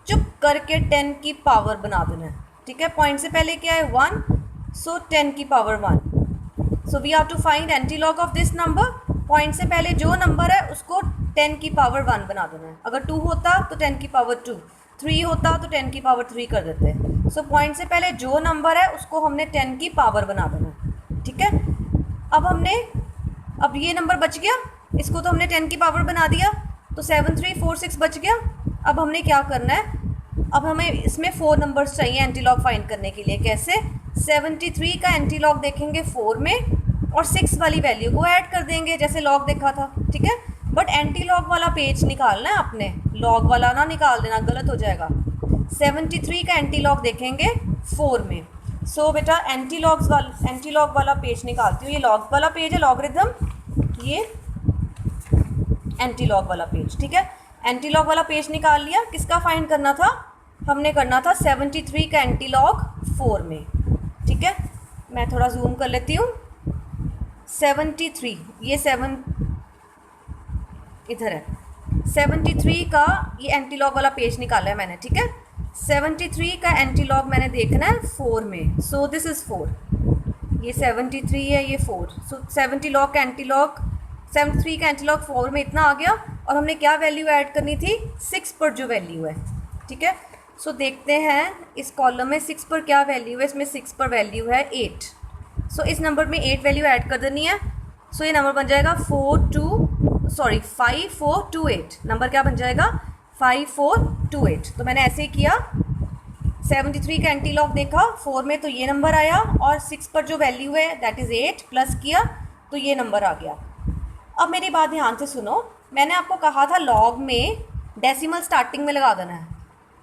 चुप करके 10 की पावर बना देना है। ठीक है, पॉइंट से पहले क्या है 1, सो 10 की power 1। So we have to find anti log of this number. Point से पहले जो नंबर है उसको 10 की पावर 1 बना देना है। अगर 2 होता तो 10 की पावर 2, 3 होता तो 10 की पावर 3 कर देते। सो पॉइंट से पहले जो नंबर है उसको हमने 10 की पावर बना देना है। ठीक है, अब ये नंबर बच गया, इसको तो हमने 10 की पावर बना दिया, तो 7346 बच गया। अब हमने क्या करना है, अब हमें इसमें 4 नंबर्स चाहिए एंटी लॉग फाइंड करने के लिए। कैसे, 73 का एंटी लॉग देखेंगे 4 में और 6 वाली वैल्यू को ऐड कर देंगे जैसे लॉग देखा था। ठीक है, बट एंटी लॉग वाला पेज निकालना है आपने, लॉग वाला ना निकाल देना, गलत हो जाएगा। 73 का एंटी लॉग देखेंगे 4 में। सो बेटा एंटी लॉग वाला पेज निकालती हूँ, ये लॉग वाला पेज है, लॉगरिथम, ये एंटी लॉग वाला पेज। ठीक है, एंटी लॉग वाला पेज निकाल लिया। किसका फाइंड करना था, हमने करना था 73 का एंटी लॉग 4 में। ठीक है, मैं थोड़ा जूम कर लेती हूँ। 73, ये 7 इधर है, 73 का ये एंटी लॉग वाला पेज निकाला है मैंने। ठीक है, 73 का एंटी लॉग मैंने देखना है 4 में, सो दिस इज़ 4। ये 73 है, ये 4, सो 70 लॉग का एंटी लॉग 73 का एंटी लॉग 4 में इतना आ गया, और हमने क्या वैल्यू ऐड करनी थी, 6 पर जो वैल्यू है, ठीक है। सो देखते हैं इस कॉलम में 6 पर क्या वैल्यू है, इसमें 6 पर वैल्यू है 8। सो इस नंबर में 8 वैल्यू ऐड कर देनी है। सो ये नंबर बन जाएगा 5428, नंबर क्या बन जाएगा 5428। तो मैंने ऐसे ही किया, 73 का एंटी लॉग देखा 4 में तो ये नंबर आया, और 6 पर जो वैल्यू है दैट इज़ 8 प्लस किया तो ये नंबर आ गया। अब मेरी बात ध्यान से सुनो, मैंने आपको कहा था लॉग में डेसिमल स्टार्टिंग में लगा देना है।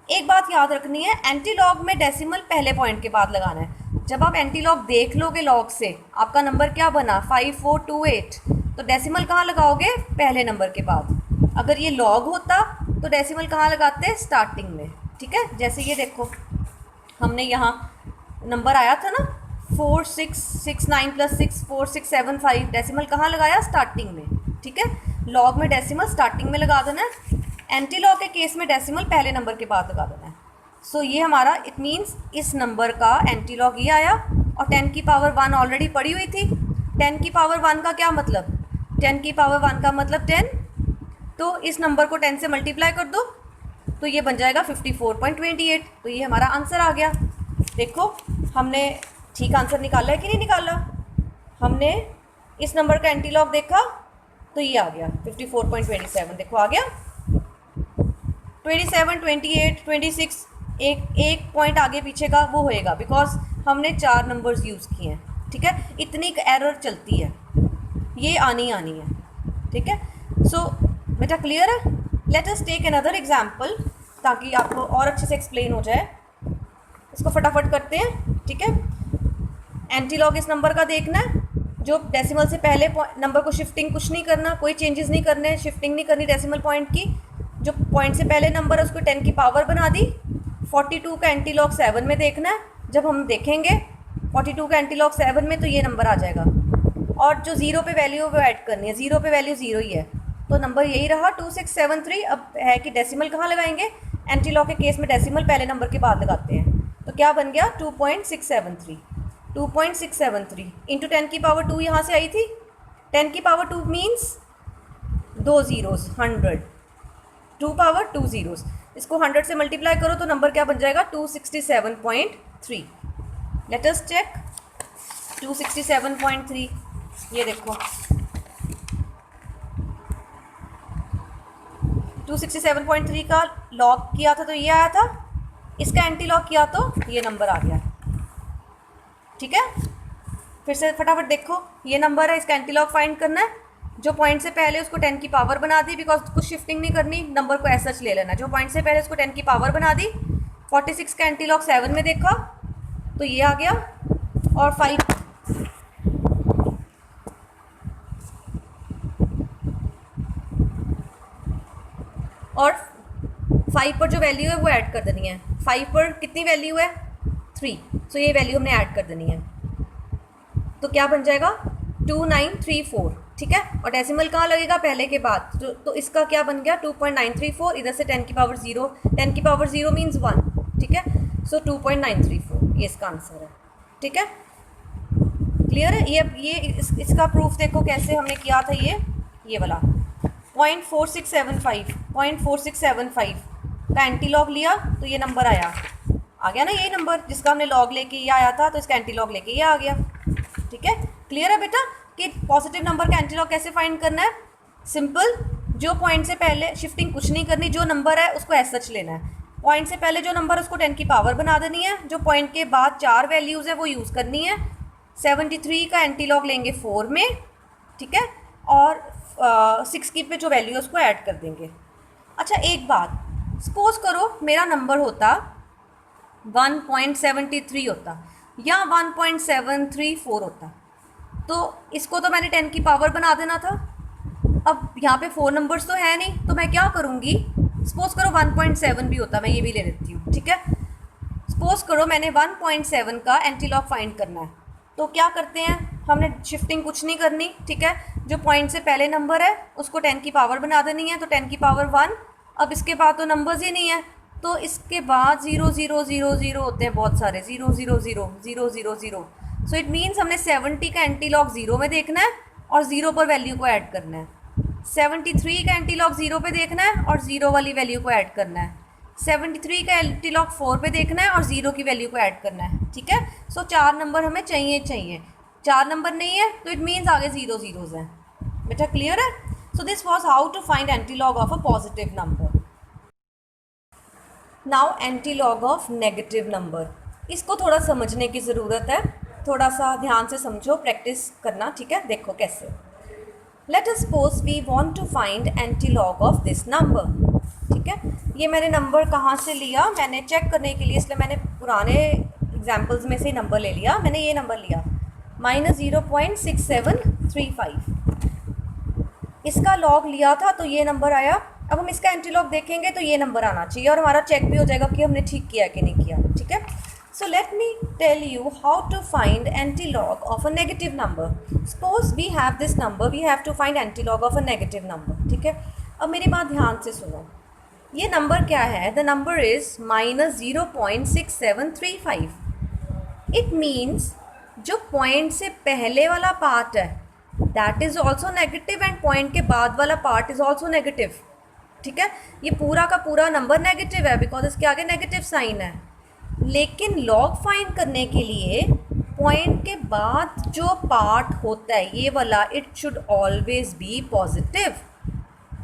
एक बात याद रखनी है, एंटी लॉग में डेसिमल पहले पॉइंट के बाद लगाना है। जब आप एंटी लॉग देख लोगे लॉग से, आपका नंबर क्या बना 5428, तो डेसिमल कहाँ लगाओगे, पहले नंबर के बाद। अगर ये लॉग होता तो डेसिमल कहाँ लगाते, स्टार्टिंग में, ठीक है। जैसे ये देखो, हमने यहाँ नंबर आया था ना 4669 प्लस 6 4675, डेसिमल कहाँ लगाया, स्टार्टिंग में, ठीक है। लॉग में डेसिमल स्टार्टिंग में लगा देना है, एंटी लॉग के केस में डेसिमल पहले नंबर के बाद लगा देना है। सो ये हमारा, इट मीन्स इस नंबर का एंटी लॉग ये आया, और 10 की पावर 1 ऑलरेडी पड़ी हुई थी। 10 की पावर 1 का क्या मतलब, 10 की पावर 1 का मतलब 10, तो इस नंबर को 10 से मल्टीप्लाई कर दो तो ये बन जाएगा 54.28। तो ये हमारा आंसर आ गया। देखो हमने ठीक आंसर निकाला है कि नहीं निकाला, हमने इस नंबर का एंटी लॉग देखा तो ये आ गया 54.27, देखो आ गया 27, 28, 26, एक पॉइंट आगे पीछे का वो होएगा, बिकॉज हमने 4 नंबर्स यूज़ किए हैं, ठीक है। इतनी एरर चलती है, ये आनी है, ठीक है। सो बेटा क्लियर है। Let us take another example ताकि आपको और अच्छे से एक्सप्लेन हो जाए। इसको फटाफट करते हैं, ठीक है। एंटी लॉग इस नंबर का देखना है, जो डेसिमल से पहले नंबर को शिफ्टिंग कुछ नहीं करना, कोई चेंजेस नहीं करने, शिफ्टिंग नहीं करनी डेसिमल पॉइंट की। जो पॉइंट से पहले नंबर है उसको 10 की पावर बना दी। 42 का एंटी लॉग 7 में देखना है, जब हम देखेंगे 42 का एंटी लॉग 7 में तो ये नंबर आ जाएगा, और जो 0 पे वैल्यू वो ऐड करनी है, 0 पे वैल्यू 0 ही है, तो नंबर यही रहा 2673। अब है कि डेसिमल कहाँ लगाएंगे, एंटी लॉग के केस में डेसिमल पहले नंबर के बाद लगाते हैं, तो क्या बन गया 2.673। 2.673 इंटू 10 की पावर 2 यहाँ से आई थी, 10 की power 2 means 2 zeros 100, 2 power 2 zeros, इसको 100 से मल्टीप्लाई करो तो नंबर क्या बन जाएगा 267.3। लेट अस चेक 267.3, ये देखो 267.3 का लॉग किया था तो ये आया था, इसका एंटी लॉग किया तो ये नंबर आ गया, ठीक है। फिर से फटाफट देखो, ये नंबर है, इसका एंटी लॉग फाइंड करना है। जो पॉइंट से पहले उसको 10 की पावर बना दी, बिकॉज कुछ शिफ्टिंग नहीं करनी, नंबर को ऐसा ले लेना। जो पॉइंट से पहले उसको 10 की पावर बना दी, 46 का एंटी लॉग 7 में देखा तो ये आ गया, और 5 पर जो वैल्यू है वो ऐड कर देनी है। 5 पर कितनी वैल्यू है 3, सो ये वैल्यू हमने ऐड कर देनी है, तो क्या बन जाएगा 2934, ठीक है। और डेसिमल कहाँ लगेगा, पहले के बाद, तो इसका क्या बन गया 2.934, इधर से 10 की पावर 0, 10 की पावर 0 मीन्स 1, ठीक है। सो 2.934 ये इसका आंसर है, ठीक है। क्लियर है। ये इसका प्रूफ देखो कैसे हमने किया था, ये वाला 0.4675 का एंटी लॉग लिया तो ये नंबर आ गया ना, यही नंबर जिसका हमने लॉग लेके ये आया था, तो इसका एंटी लॉग लेके ये आ गया, ठीक है। क्लियर है बेटा कि पॉजिटिव नंबर का एंटी लॉग कैसे फाइंड करना है, सिंपल, जो पॉइंट से पहले शिफ्टिंग कुछ नहीं करनी, जो नंबर है उसको ऐसा सच लेना है। पॉइंट से पहले जो नंबर उसको 10 की पावर बना देनी है, जो पॉइंट के बाद 4 वैल्यूज़ है वो यूज़ करनी है। 73 का एंटी लॉग लेंगे 4 में, ठीक है, और 6 की पे जो वैल्यू है उसको ऐड कर देंगे। अच्छा एक बात, सपोज करो मेरा नंबर होता 1.73 होता या 1.734 होता, तो इसको तो मैंने 10 की पावर बना देना था। अब यहाँ पे 4 नंबर्स तो है नहीं, तो मैं क्या करूँगी, सपोज करो 1.7 भी होता, मैं ये भी ले लेती हूँ, ठीक है। सपोज करो मैंने 1.7 का एंटी लॉग फाइंड करना है, तो क्या करते हैं, हमने शिफ्टिंग कुछ नहीं करनी, ठीक है। जो पॉइंट से पहले नंबर है उसको 10 की पावर बना देनी है, तो 10 की पावर 1, अब इसके बाद तो नंबर्स ही नहीं है, तो इसके बाद 0 0 0 0 होते हैं बहुत सारे, 0 0 0 0 0 0, सो इट मीन्स हमने 70 का एंटी लॉग 0 में देखना है और 0 पर वैल्यू को ऐड करना है। 73 का एंटी लॉग 0 पे देखना है और 0 वाली वैल्यू को ऐड करना है। 73 का एंटी लॉग 4 पे देखना है और 0 की वैल्यू को ऐड करना है। ठीक है, सो 4 नंबर हमें चाहिए। 4 नंबर नहीं है तो इट मीन्स आगे 0 ज़ीरोज़ हैं। बेटा क्लियर है? So this was how to find anti log of a positive number. Now anti log of negative number, इसको थोड़ा समझने की ज़रूरत है, थोड़ा सा ध्यान से समझो, प्रैक्टिस करना। ठीक है, देखो कैसे। Let us suppose we want to find anti log of this number. ठीक है, ये मैंने नंबर कहाँ से लिया, मैंने चेक करने के लिए, इसलिए मैंने पुराने एग्जाम्पल्स में से नंबर ले लिया। मैंने ये नंबर लिया -0.6735, इसका लॉग लिया था तो ये नंबर आया। अब हम इसका एंटी लॉग देखेंगे तो ये नंबर आना चाहिए और हमारा चेक भी हो जाएगा कि हमने ठीक किया कि नहीं किया। ठीक है, so let me tell you how to find antilog of a negative number. Suppose we have this number, we have to find antilog of a negative number. ठीक है, अब मेरी बात ध्यान से सुनो। ये नंबर क्या है? The number is -0.6735. It means जो पॉइंट से पहले वाला पार्ट है that is also negative and point के बाद वाला पार्ट इज ऑल्सो नेगेटिव। ठीक है, ये पूरा का पूरा नंबर नेगेटिव है बिकॉज इसके आगे नेगेटिव साइन है। लेकिन लॉग फाइंड करने के लिए पॉइंट के बाद जो पार्ट होता है ये वाला, it should always be positive.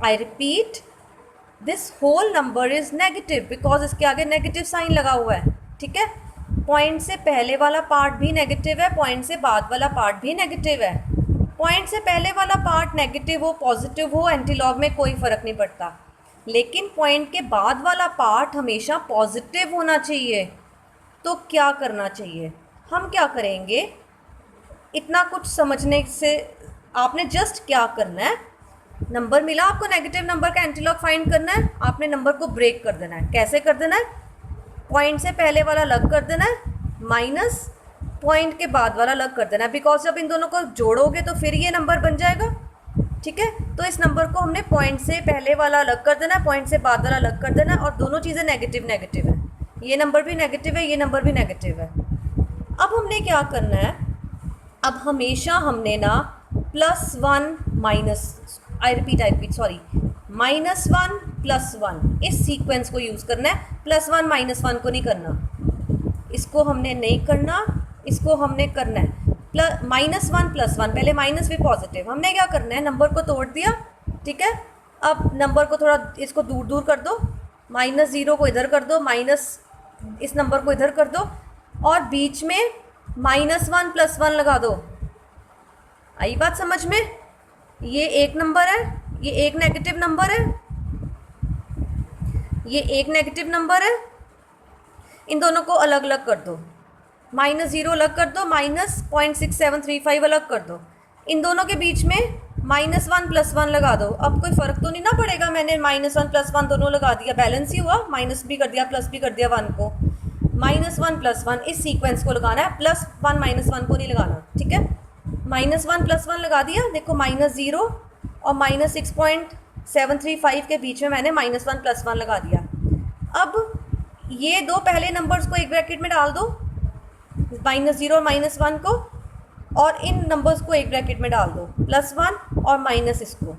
I repeat, this whole number is negative because इसके आगे नेगेटिव साइन लगा हुआ है। ठीक है, पॉइंट से पहले वाला पार्ट भी नेगेटिव है, पॉइंट से बाद वाला पार्ट भी नेगेटिव है। पॉइंट से पहले वाला पार्ट नेगेटिव हो पॉजिटिव हो एंटीलॉग में कोई फ़र्क नहीं पड़ता, लेकिन पॉइंट के बाद वाला पार्ट हमेशा पॉजिटिव होना चाहिए। तो क्या करना चाहिए? हम क्या करेंगे, इतना कुछ समझने से आपने जस्ट क्या करना है, नंबर मिला आपको, नेगेटिव नंबर का एंटीलॉग फाइंड करना है, आपने नंबर को ब्रेक कर देना है। कैसे कर देना है? पॉइंट से पहले वाला अलग कर देना है माइनस पॉइंट के बाद वाला अलग कर देना है, बिकॉज जब इन दोनों को जोड़ोगे तो फिर ये नंबर बन जाएगा। ठीक है, तो इस नंबर को हमने पॉइंट से पहले वाला अलग कर देना है, पॉइंट से बाद वाला अलग कर देना है, और दोनों चीज़ें नेगेटिव नेगेटिव है। ये नंबर भी नेगेटिव है, ये नंबर भी नेगेटिव है। अब हमने क्या करना है, अब हमेशा हमने ना +1 माइनस सॉरी -1 +1 इस सीक्वेंस को यूज़ करना है। +1 -1 को नहीं करना, इसको हमने नहीं करना, इसको हमने करना है -1 +1। पहले माइनस भी पॉजिटिव, हमने क्या करना है, नंबर को तोड़ दिया। ठीक है, अब नंबर को थोड़ा इसको दूर दूर कर दो, -0 को इधर कर दो, माइनस इस नंबर को इधर कर दो, और बीच में -1 +1 लगा दो। आई बात समझ में? ये एक नंबर है, ये एक नेगेटिव नंबर है, ये एक नेगेटिव नंबर है। इन दोनों को अलग अलग कर दो, -0 अलग कर दो, -0.6735 अलग कर दो, इन दोनों के बीच में -1 +1 लगा दो। अब कोई फ़र्क तो नहीं ना पड़ेगा, मैंने -1 +1 दोनों लगा दिया, बैलेंस ही हुआ, माइनस भी कर दिया प्लस भी कर दिया 1 को। -1 +1 इस सीक्वेंस को लगाना है, +1 -1 को नहीं लगाना। ठीक है, -1 +1 लगा दिया, देखो -0 और -6.735 के बीच में मैंने -1 +1 लगा दिया। अब ये दो पहले नंबर्स को एक ब्रैकेट में डाल दो, -0 और -1 को, और इन नंबर्स को एक ब्रैकेट में डाल दो, +1 और माइनस इसको।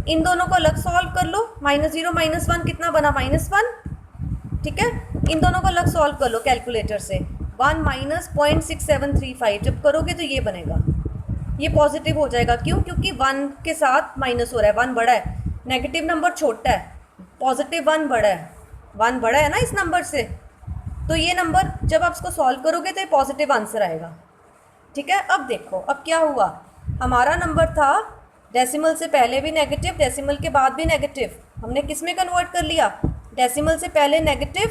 इन दोनों को अलग सॉल्व कर लो, -0 -1 कितना बना, -1। ठीक है, इन दोनों को अलग सॉल्व कर लो कैलकुलेटर से, 1 -0.6735 जब करोगे तो ये बनेगा, ये पॉजिटिव हो जाएगा। क्यों? क्योंकि 1 के साथ माइनस हो रहा है, 1 बड़ा है, नेगेटिव नंबर छोटा है, पॉजिटिव 1 बड़ा है, 1 बड़ा है ना इस नंबर से, तो ये नंबर जब आप इसको सॉल्व करोगे तो ये पॉजिटिव आंसर आएगा। ठीक है, अब देखो अब क्या हुआ, हमारा नंबर था डेसिमल से पहले भी नेगेटिव, डेसिमल के बाद भी नेगेटिव, हमने किस में कन्वर्ट कर लिया, डेसिमल से पहले नेगेटिव,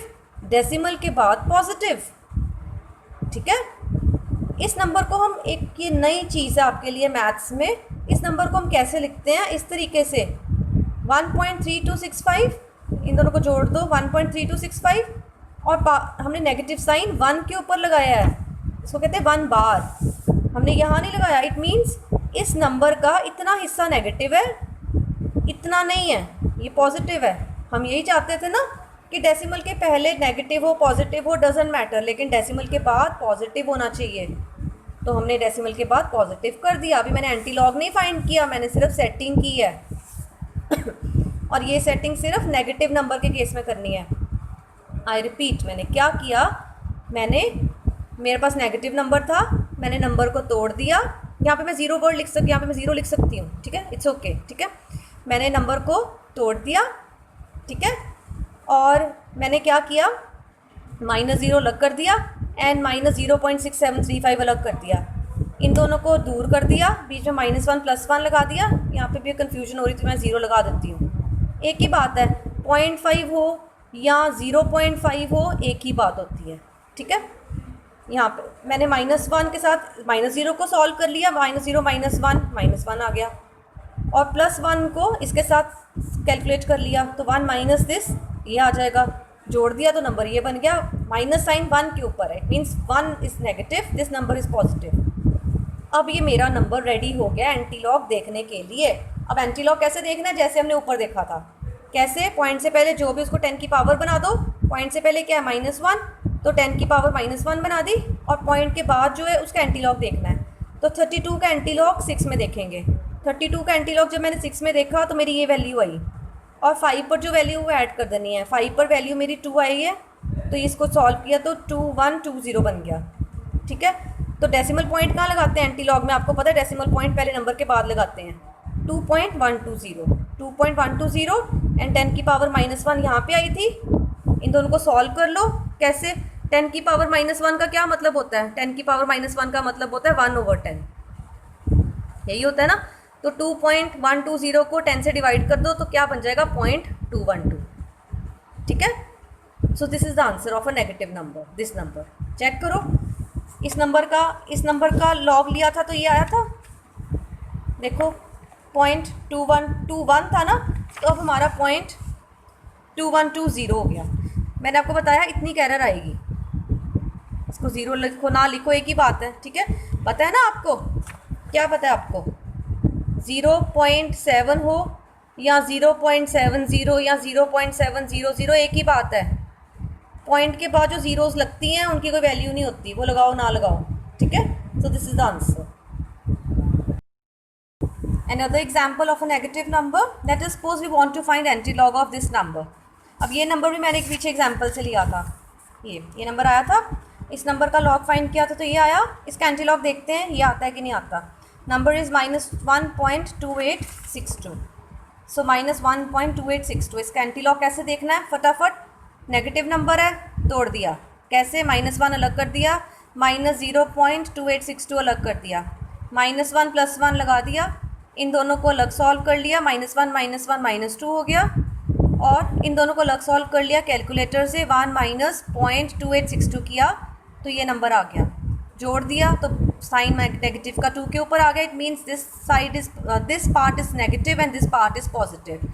डेसिमल के बाद पॉजिटिव। ठीक है, इस नंबर को हम, एक ये नई चीज़ है आपके लिए मैथ्स में, इस नंबर को हम कैसे लिखते हैं, इस तरीके से 1.3265, इन दोनों को जोड़ दो, 1.3265, और हमने नेगेटिव साइन 1 के ऊपर लगाया है, इसको कहते हैं 1 बार, हमने यहाँ नहीं लगाया। इट मीन्स इस नंबर का इतना हिस्सा नेगेटिव है, इतना नहीं है, ये पॉजिटिव है। हम यही चाहते थे ना कि डेसिमल के पहले नेगेटिव हो पॉजिटिव हो डजेंट मैटर, लेकिन डेसिमल के बाद पॉजिटिव होना चाहिए। तो हमने डेसिमल के बाद पॉजिटिव कर दिया। अभी मैंने एंटी लॉग नहीं फाइंड किया, मैंने सिर्फ सेटिंग की है और ये सेटिंग सिर्फ नेगेटिव नंबर के केस में करनी है। आई रिपीट, मैंने क्या किया, मेरे पास नेगेटिव नंबर था, मैंने नंबर को तोड़ दिया। यहाँ पे मैं ज़ीरो वर्ड लिख सकती, यहाँ पे मैं ज़ीरो लिख सकती हूँ, ठीक है, इट्स ओके, ठीक है। मैंने नंबर को तोड़ दिया, ठीक है, और मैंने क्या किया, -0 अलग कर दिया एंड -0.6735 अलग कर दिया। इन दोनों को दूर कर दिया, बीच में -1 +1 लगा दिया। यहाँ पे भी कन्फ्यूजन हो रही थी, मैं 0 लगा देती हूँ। एक ही बात है, 0.5 हो या 0.5 हो, एक ही बात होती है, ठीक है। यहाँ पे मैंने -1 के साथ -0 को सॉल्व कर लिया, -0 -1 आ गया, और +1 को इसके साथ कैलकुलेट कर लिया, तो 1 माइनस दिस ये आ जाएगा, जोड़ दिया तो नंबर ये बन गया। माइनस साइन 1 के ऊपर है, it means 1 is negative, this number is positive. अब ये मेरा नंबर रेडी हो गया एंटीलॉग देखने के लिए। अब एंटीलॉग कैसे देखना है, जैसे हमने ऊपर देखा था, कैसे, पॉइंट से पहले जो भी उसको 10 की पावर बना दो। पॉइंट से पहले क्या है, -1, तो 10 की पावर -1 बना दी, और पॉइंट के बाद जो है उसका एंटीलॉग देखना है। तो 32 का एंटीलॉग 6 में देखेंगे। 32 का एंटीलॉग जब मैंने 6 में देखा तो मेरी ये वैल्यू आई, और 5 पर जो वैल्यू वो ऐड कर देनी है। 5 पर वैल्यू मेरी 2 आई है, तो इसको सॉल्व किया तो 2120 बन गया, ठीक है। तो डेसिमल पॉइंट कहाँ लगाते हैं एंटीलॉग में, आपको पता है डेसिमल पॉइंट पहले नंबर के बाद लगाते हैं। 2.120 एंड 10 की पावर -1 यहाँ पे आई थी। इन दोनों को सॉल्व कर लो। कैसे, 10 की पावर -1 का क्या मतलब होता है, 10 की पावर -1 का मतलब होता है 1/10, यही होता है ना। तो 2.120 को 10 से डिवाइड कर दो तो क्या बन जाएगा, 0.212, ठीक है। So this is the answer of a negative number, this number. Check करो, इस नंबर का लॉग लिया था तो ये आया था, देखो 0.2121 था ना, तो अब हमारा 0.2120 हो गया। मैंने आपको बताया इतनी एरर आएगी, इसको 0 लिखो ना लिखो एक ही बात है, ठीक है। पता है ना आपको, क्या पता है आपको, 0.7 हो या 0.70 या 0.700 एक ही बात है। पॉइंट के बाद जो जीरोस लगती हैं उनकी कोई वैल्यू नहीं होती, वो लगाओ ना लगाओ, ठीक है। So this is the answer. Another example of a negative number, that is suppose we want to find antilog of this number. अब ये नंबर भी मैंने एक पीछे एग्जाम्पल से लिया था, ये नंबर आया था, इस नंबर का लॉग फाइंड किया था तो ये आया। इसका एंटीलॉग देखते हैं ये आता है कि नहीं आता। नंबर इज़ -1.2862, सो -1.2862। इसका एंटीलॉग कैसे देखना है, फटाफट, नेगेटिव नंबर है, तोड़ दिया, कैसे, -1 अलग कर दिया, -0.2862 अलग कर दिया, -1 +1 लगा दिया, इन दोनों को अलग सॉल्व कर लिया, -1 -1 -2 हो गया, और इन दोनों को अलग सॉल्व कर लिया कैलकुलेटर से, 1 -0.2862 किया तो ये नंबर आ गया, जोड़ दिया तो साइन नेगेटिव का 2 के ऊपर आ गया। It means this part is negative and this part is positive.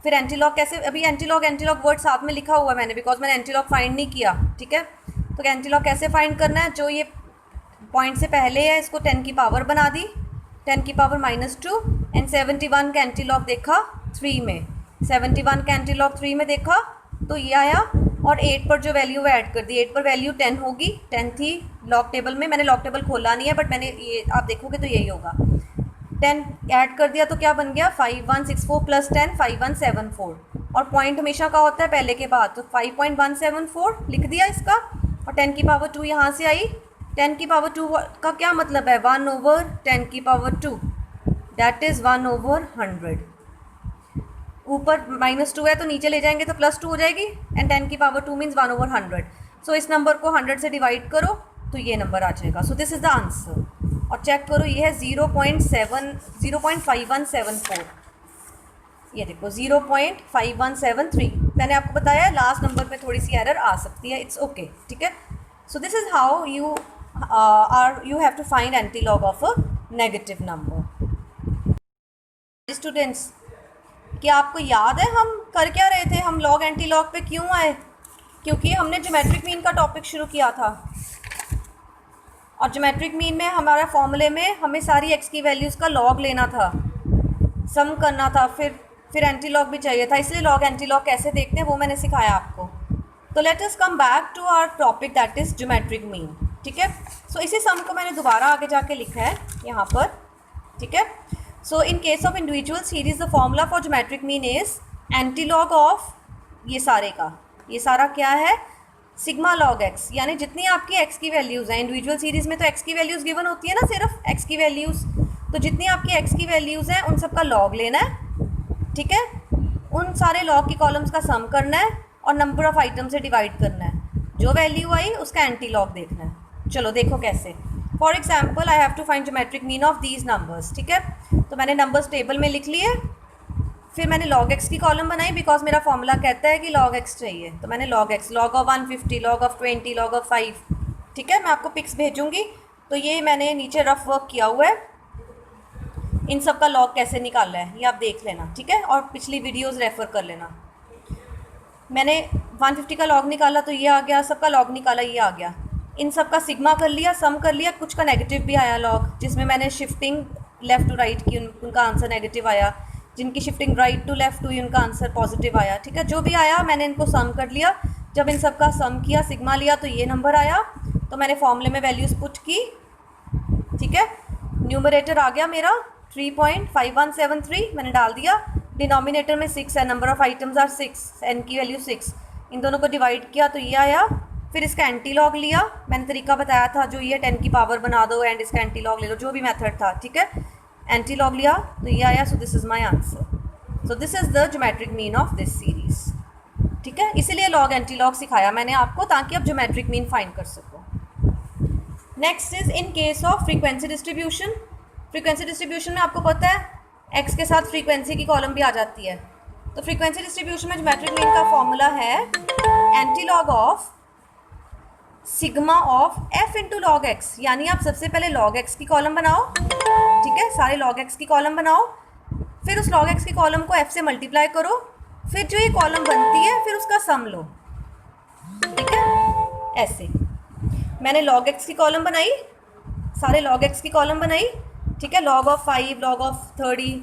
फिर एंटीलॉग कैसे, अभी एंटीलॉग वर्ड साथ में लिखा हुआ है मैंने, बिकॉज मैंने एंटीलॉग फाइंड नहीं किया, ठीक है। तो एंटीलॉग कैसे फाइंड करना है, जो ये पॉइंट से पहले है इसको 10 की पावर बना दी, 10 की पावर -2, एंड 71 का एंटीलॉग देखा 3 में, 71 का एंटीलॉग 3 में देखा तो ये आया, और 8 पर जो वैल्यू वो ऐड कर दी, 8 पर वैल्यू 10 होगी, 10 थी लॉग टेबल में, मैंने लॉग टेबल खोला नहीं है बट मैंने ये आप देखोगे तो यही होगा, 10 ऐड कर दिया तो क्या बन गया, 5164 + 10 5174, और पॉइंट हमेशा का होता है पहले के बाद, तो 5174 लिख दिया इसका, और 10 की पावर 2 यहाँ से आई। 10 की पावर 2 का क्या मतलब है, 1/10 की पावर 2, दैट इज़ 1/100। ऊपर -2 है तो नीचे ले जाएंगे तो +2 हो जाएगी, एंड 10 की पावर 2 मीन्स 1/100। सो इस नंबर को 100 से डिवाइड करो तो ये नंबर आ जाएगा। So this is the answer. और चेक करो, ये है 0.5174, ये देखो 0.5173। मैंने आपको बताया लास्ट नंबर पे थोड़ी सी एरर आ सकती है, इट्स ओके, ठीक है। So this is how you have to find antilog of a negative number. Students, क्या आपको याद है हम कर क्या रहे थे, हम लॉग एंटीलॉग पे क्यों आए, क्योंकि हमने ज्योमेट्रिक मीन का टॉपिक शुरू किया था, और ज्योमेट्रिक मीन में हमारा फॉर्मूले में हमें सारी एक्स की वैल्यूज़ का लॉग लेना था, सम करना था, फिर एंटीलॉग भी चाहिए था, इसलिए लॉग एंटीलॉग कैसे देखते हैं वो मैंने सिखाया आपको। तो let us come back to our topic that is geometric mean. ठीक है। सो इसी सम को मैंने दोबारा आगे जाके लिखा है यहाँ पर, ठीक है। So in case of individual series the formula for geometric mean is antilog of ये सारे का, ये सारा क्या है, सिग्मा लॉग एक्स, यानी जितनी आपकी एक्स की वैल्यूज़ हैं, इंडिविजुअल सीरीज़ में तो एक्स की वैल्यूज़ गिवन होती है ना, सिर्फ एक्स की वैल्यूज़, तो जितनी आपकी एक्स की वैल्यूज़ हैं उन सब का लॉग लेना है, ठीक है। उन सारे लॉग की कॉलम्स का सम करना है और नंबर ऑफ आइटम से डिवाइड करना है, जो वैल्यू आई उसका एंटी लॉग देखना है। चलो देखो कैसे। For example I have to find geometric mean of these numbers, ठीक है। तो मैंने नंबर्स टेबल में लिख लिए, फिर मैंने log x की कॉलम बनाई बिकॉज मेरा फॉर्मूला कहता है कि log x चाहिए, तो मैंने log x, log of 150, log of 20, log of 5, ठीक है। मैं आपको पिक्स भेजूंगी। तो ये मैंने नीचे रफ वर्क किया हुआ है, इन सब का log कैसे निकालना है ये आप देख लेना, ठीक है, और पिछली वीडियोस रेफर कर लेना। मैंने 150 का log निकाला तो ये आ गया, सबका log निकाला ये आ गया, इन सब का सिग्मा कर लिया, सम कर लिया, कुछ का नेगेटिव भी आया log, जिसमें मैंने शिफ्टिंग लेफ़्ट टू राइट की उनका आंसर नेगेटिव आया, जिनकी शिफ्टिंग राइट टू लेफ़्ट हुई उनका आंसर पॉजिटिव आया, ठीक है। जो भी आया मैंने इनको सम कर लिया, जब इन सब का सम किया, सिग्मा लिया, तो ये नंबर आया, तो मैंने फॉर्मूले में वैल्यूज़ पुट की, ठीक है। न्यूमरेटर आ गया मेरा 3.5173, मैंने डाल दिया, डिनोमिनेटर में 6 है, number of items are 6, n की वैल्यू 6, इन दोनों को डिवाइड किया तो ये आया। फिर इसका एंटी लॉग लिया, मैंने तरीका बताया था, जो ये 10 की पावर बना दो एंड इसका एंटी लॉग ले लो, जो भी मेथड था, ठीक है। एंटी लॉग लिया तो ये आया, सो this is my answer. So this is the geometric mean of this series, ठीक है। इसीलिए लॉग एंटी लॉग सिखाया मैंने आपको, ताकि आप ज्योमेट्रिक मीन फाइंड कर सको। Next is in case of frequency distribution. Frequency distribution में आपको पता है एक्स के साथ फ्रीक्वेंसी की कॉलम भी आ जाती है। तो फ्रीक्वेंसी डिस्ट्रीब्यूशन में ज्योमेट्रिक मीन का फॉर्मूला है anti log of sigma of F into log x, यानी आप सबसे पहले लॉग एक्स की कॉलम बनाओ, ठीक है, सारे log x की कॉलम बनाओ, फिर उस log x की कॉलम को f से मल्टीप्लाई करो, फिर जो ये कॉलम बनती है फिर उसका सम लो, ठीक है। ऐसे मैंने log x की कॉलम बनाई, सारे log x की कॉलम बनाई, ठीक है, log of 5, log of 30,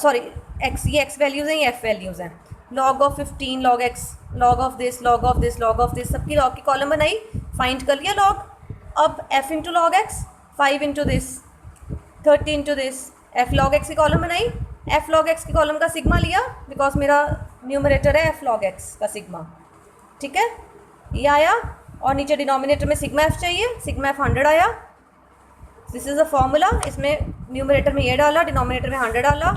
sorry x, ये x वैल्यूज़ हैं, ये f वैल्यूज़ हैं, log of 15, log x, log of this, log of this, log of this, सबकी log की कॉलम बनाई, फाइंड कर लिया log। अब f into log x, 5 into this, 30 into this, F log x की कॉलम बनाई, F log x की column का सिग्मा लिया बिकॉज मेरा न्यूमरेटर है एफ लॉग एक्स का सिग्मा, ठीक है, ये आया। और नीचे डिनोमिनेटर में सिग्मा एफ चाहिए, सिग्मा एफ 100 आया, दिस इज़ अ फॉर्मूला। इसमें न्यूमरेटर में ये डाला, डिनोमिनेटर में 100 डाला,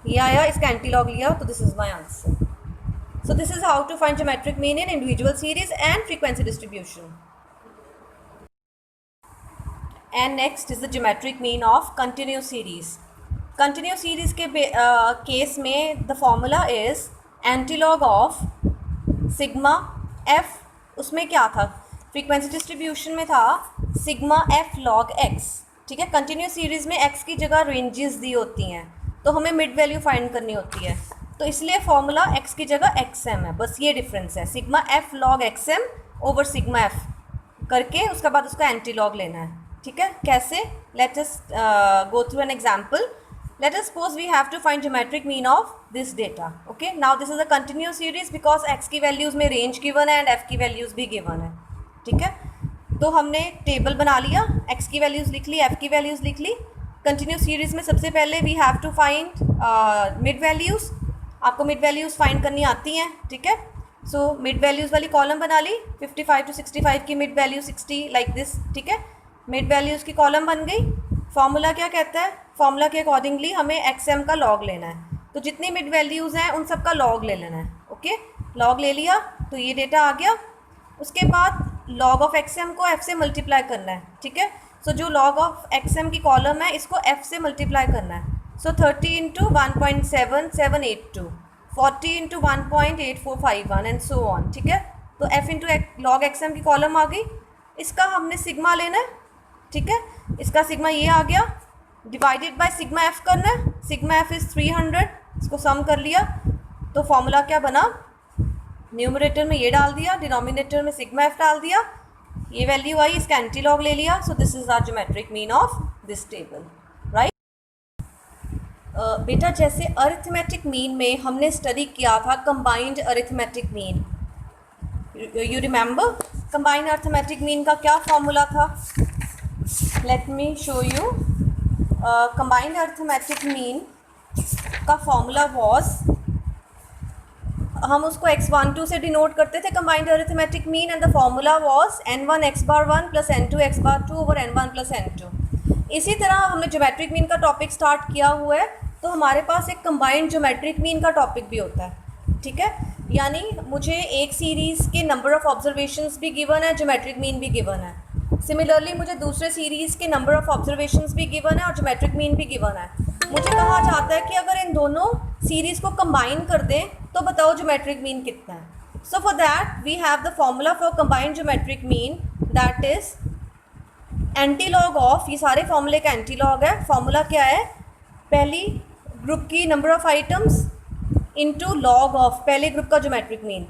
ये आया, इसका एंटी लॉग लिया, तो this is my answer. So this is how to find geometric mean in individual series and frequency distribution. And next is the geometric mean of continuous series. Continuous series के case में the formula is antilog of sigma f, उसमें क्या था, frequency distribution में था sigma f log x, ठीक है। continuous series में x की जगह ranges दी होती हैं, तो हमें mid value find करनी होती है, तो इसलिए फॉर्मूला x की जगह xm है, बस ये डिफरेंस है, sigma f log xm over sigma f करके उसके बाद उसका एंटी लॉग लेना है, ठीक है। कैसे, let us go through an example. Let us suppose we have to find geometric mean of this data, okay. Now this is a continuous series because x की वैल्यूज़ में रेंज गिवन है and f की values भी given है, ठीक है। तो हमने टेबल बना लिया, एक्स की वैल्यूज़ लिख ली, एफ की वैल्यूज़ लिख ली। कंटिन्यूस सीरीज़ में सबसे पहले we have to find mid values, आपको मिड वैल्यूज़ फाइंड करनी आती हैं, ठीक है। सो मिड वैल्यूज़ वाली कॉलम बना ली, 55 to 65 की मिड वैल्यू 60 लाइक दिस, ठीक है। मिड वैल्यूज़ की कॉलम बन गई। फॉर्मूला क्या कहता है, फॉर्मूला के अकॉर्डिंगली हमें एक्सएम का लॉग लेना है, तो जितनी मिड वैल्यूज़ हैं उन सब का लॉग ले लेना है, ओके। लॉग ले लिया तो ये डेटा आ गया। उसके बाद लॉग ऑफ एक्सएम को एफ से मल्टीप्लाई करना है, ठीक है। सो जो लॉग ऑफ एक्सएम की कॉलम है इसको एफ से मल्टीप्लाई करना है, सो 30 into 1.7782, 40 into 1.8451 and so on, ठीक है। तो एफ इंटू लॉग एक्सएम की कॉलम आ गई, इसका हमने सिग्मा लेना है, ठीक है। इसका सिग्मा ये आ गया, डिवाइडेड बाय सिग्मा एफ करना है, सिग्मा एफ इज़ 300, इसको सम कर लिया, तो फॉर्मूला क्या बना, न्यूमरेटर में ये डाल दिया, डिनोमिनेटर में सिग्मा एफ डाल दिया, ये वैल्यू आई, इसका एंटी लॉग ले लिया, so this is our geometric mean of this table, right. बेटा जैसे अरिथमेटिक मीन में हमने स्टडी किया था combined arithmetic mean, you remember combined arithmetic mean का क्या फॉर्मूला था? Let me show you. Combined arithmetic mean का फॉर्मूला वॉज, हम उसको x12 से डिनोट करते थे combined arithmetic mean, and the formula was n1 x bar 1 plus n2 x bar 2 over n1 plus n2. इसी तरह हमने ज्योमेट्रिक मीन का टॉपिक स्टार्ट किया हुआ है, तो हमारे पास एक कंबाइंड ज्योमेट्रिक मीन का टॉपिक भी होता है. ठीक है, यानी मुझे एक सीरीज़ के नंबर ऑफ ऑब्जर्वेशंस भी गिवन है, ज्योमेट्रिक मीन भी गिवन है. सिमिलरली मुझे दूसरे सीरीज़ के नंबर ऑफ ऑब्जर्वेशंस भी गिवन है और ज्योमेट्रिक मीन भी गिवन है. मुझे कहा जाता है कि अगर इन दोनों सीरीज़ को कंबाइन कर दें तो बताओ ज्योमेट्रिक मीन कितना है. So for that we have the formula for combined geometric mean, that is anti log of, ये सारे फॉर्मूले का एंटी लॉग है. फॉर्मूला क्या है? पहली ग्रुप की number of items into log of पहले ग्रुप का ज्योमेट्रिक मीन.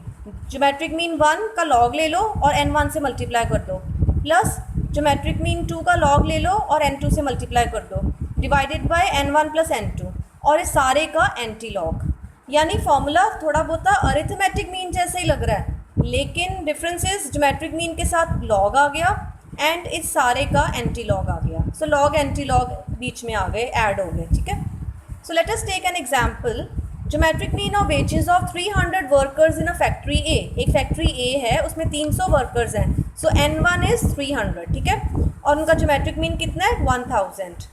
ज्योमेट्रिक मीन 1 का लॉग ले लो और n1 से मल्टीप्लाई कर दो, प्लस ज्योमेट्रिक मीन 2 का लॉग ले लो और n2 से मल्टीप्लाई कर दो, divided by n1 plus n2, और इस सारे का एंटी लॉग. यानी फॉर्मूला थोड़ा बहुत अरिथमेटिक मीन जैसे ही लग रहा है, लेकिन डिफरेंस इज ज्योमेट्रिक मीन के साथ लॉग आ गया एंड इस सारे का एंटी लॉग आ गया. सो लॉग एंटी लॉग बीच में आ गए, ऐड हो गए. ठीक है, so let us take an example. Geometric mean of wages of 300 workers in a factory A. एक फैक्ट्री ए है, उसमें 300 वर्कर्स हैं. So n1 is 300. ठीक है, और उनका ज्योमेट्रिक मीन कितना है? 1000.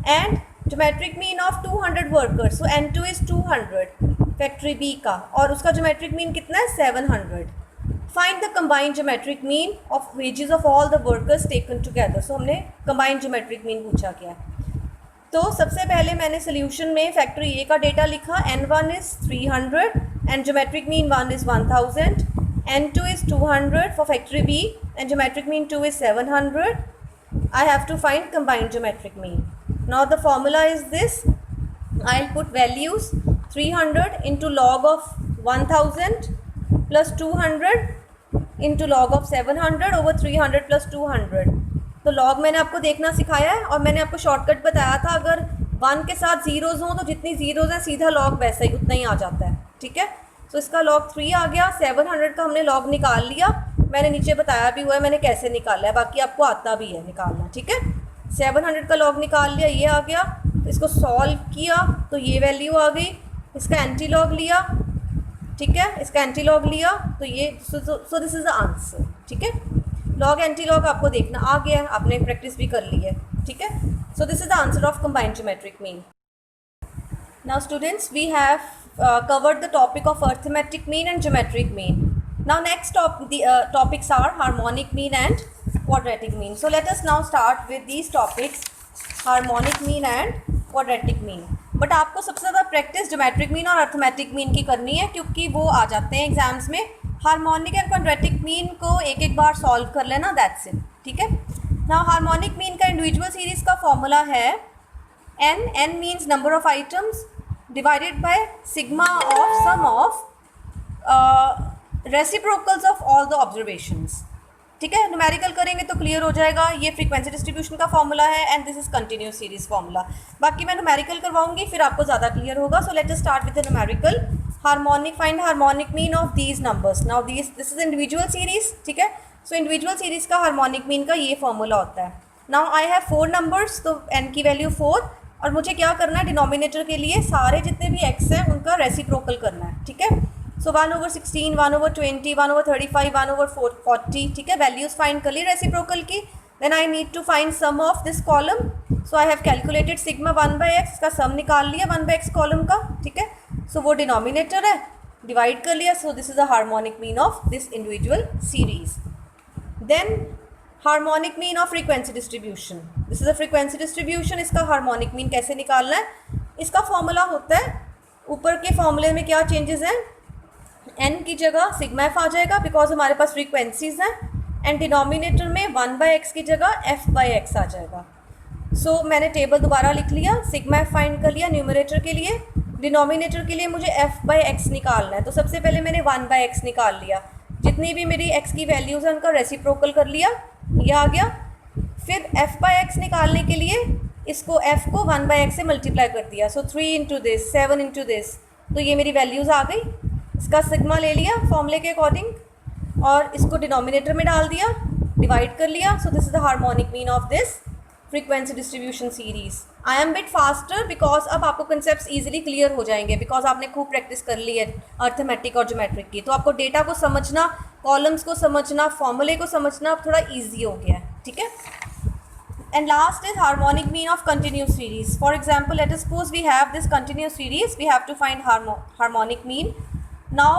And geometric mean of 200 workers, so n2 is 200 factory B का, और उसका ज्योमेट्रिक मीन कितना है? 700. Find the combined geometric mean of wages of all the workers taken together. So हमने कंबाइंड ज्योमेट्रिक मीन पूछा क्या है. तो सबसे पहले मैंने सोल्यूशन में फैक्ट्री ए का डेटा लिखा. n1 is 300 and geometric mean 1 is 1000, n2 is 200 for factory b and geometric mean 2 is 700. I have to find combined geometric mean. Now the formula is this. I'll put values 300 into log of 1000 plus 200 into log of 700 over 300 plus 200. तो log मैंने आपको देखना सिखाया है और मैंने आपको shortcut बताया था, अगर 1 के साथ जीरोज़ हों तो जितनी जीरोज़ हैं सीधा log वैसा ही उतना ही आ जाता है. ठीक है, तो इसका log 3 आ गया. 700 का हमने log निकाल लिया, मैंने नीचे बताया भी हुआ है मैंने कैसे निकाला है, बाकी आपको आता भी है निकालना. ठीक है, 700 का लॉग निकाल लिया, ये आ गया. तो इसको सॉल्व किया तो ये वैल्यू आ गई. इसका एंटी लॉग लिया. ठीक है, इसका एंटी लॉग लिया तो ये, सो दिस इज़ द आंसर. ठीक है, लॉग एंटी लॉग आपको देखना आ गया है, आपने प्रैक्टिस भी कर ली है. ठीक है, so this is the answer of combined geometric mean. Now students, we have covered the topic of arithmetic mean and geometric mean. Now next topics are harmonic mean and quadratic mean. So let us now start with these topics, harmonic mean and quadratic mean. But आपको सबसे ज़्यादा practice geometric mean और arithmetic mean की करनी है, क्योंकि वो आ जाते हैं एग्जाम्स में. हार्मोनिक एंड क्वाड्रेटिक मीन को एक एक बार सॉल्व कर लेना, दैट्स इट. ठीक है, नाउ हार्मोनिक मीन का इंडिविजुअल सीरीज़ का फॉर्मूला है n means number of items divided by sigma of sum of reciprocals of all the observations. ठीक है, न्यूमेरिकल करेंगे तो क्लियर हो जाएगा. ये फ्रीक्वेंसी डिस्ट्रीब्यूशन का फॉर्मूला है and this is continuous series formula. बाकी मैं न्यूमेरिकल करवाऊंगी, फिर आपको ज़्यादा क्लियर होगा. So let us start with the numerical. Harmonic, find harmonic mean of these numbers. Now this is individual series. ठीक है, सो इंडिविजुअल सीरीज का हार्मोनिक मीन का ये फॉर्मूला होता है. नाउ आई हैव 4 नंबर्स, तो n की वैल्यू 4, और मुझे क्या करना है, डिनोमिनेटर के लिए सारे जितने भी x हैं उनका रेसिप्रोकल करना है. ठीक है, सो 1/16, 1/20, 1/35, 1/40. ठीक है, वैल्यूज़ फाइंड कर ली रेसिप्रोकल की. Then I need to find sum of this column. So I have calculated sigma 1/x, का सम निकाल लिया 1/x कॉलम का. ठीक है, सो वो डिनोमिनेटर है, डिवाइड कर लिया. So this is the harmonic mean of this individual series. Then harmonic mean of frequency distribution. This is a frequency distribution. इसका हार्मोनिक मीन कैसे निकालना है? इसका फॉर्मूला होता है, ऊपर के फॉर्मूले में क्या चेंजेस हैं, n की जगह सिग्मा f आ जाएगा बिकॉज हमारे पास फ्रीक्वेंसीज हैं, एंड डिनोमिनेटर में 1/x की जगह f/x आ जाएगा. सो मैंने टेबल दोबारा लिख लिया, सिग्मा f फाइंड कर लिया न्यूमरेटर के लिए. डिनोमिनेटर के लिए मुझे f/x निकालना है, तो सबसे पहले मैंने 1/x निकाल लिया. जितनी भी मेरी x की वैल्यूज़ हैं उनका रेसिप्रोकल कर लिया, ये आ गया. फिर f/x निकालने के लिए इसको f को 1/x से मल्टीप्लाई कर दिया. सो 3 इंटू दिस, 7 इंटू दिस, तो ये मेरी वैल्यूज़ आ गई. इसका सिग्मा ले लिया फॉर्मूले के अकॉर्डिंग. और इसको डिनोमिनेटर में डाल दिया, डिवाइड कर लिया. So this is the harmonic mean of this frequency distribution series. I am bit faster because अब आपको कंसेप्ट ईजिली क्लियर हो जाएंगे, बिकॉज आपने खूब प्रैक्टिस कर ली है अर्थमेटिक और ज्योमेट्रिक की. तो आपको डेटा को समझना, कॉलम्स को समझना, फॉर्मूले को समझना थोड़ा ईजी हो गया है. ठीक है. And last is harmonic mean of continuous series. For example, let us suppose we have this continuous series. We have to find harmonic mean. Now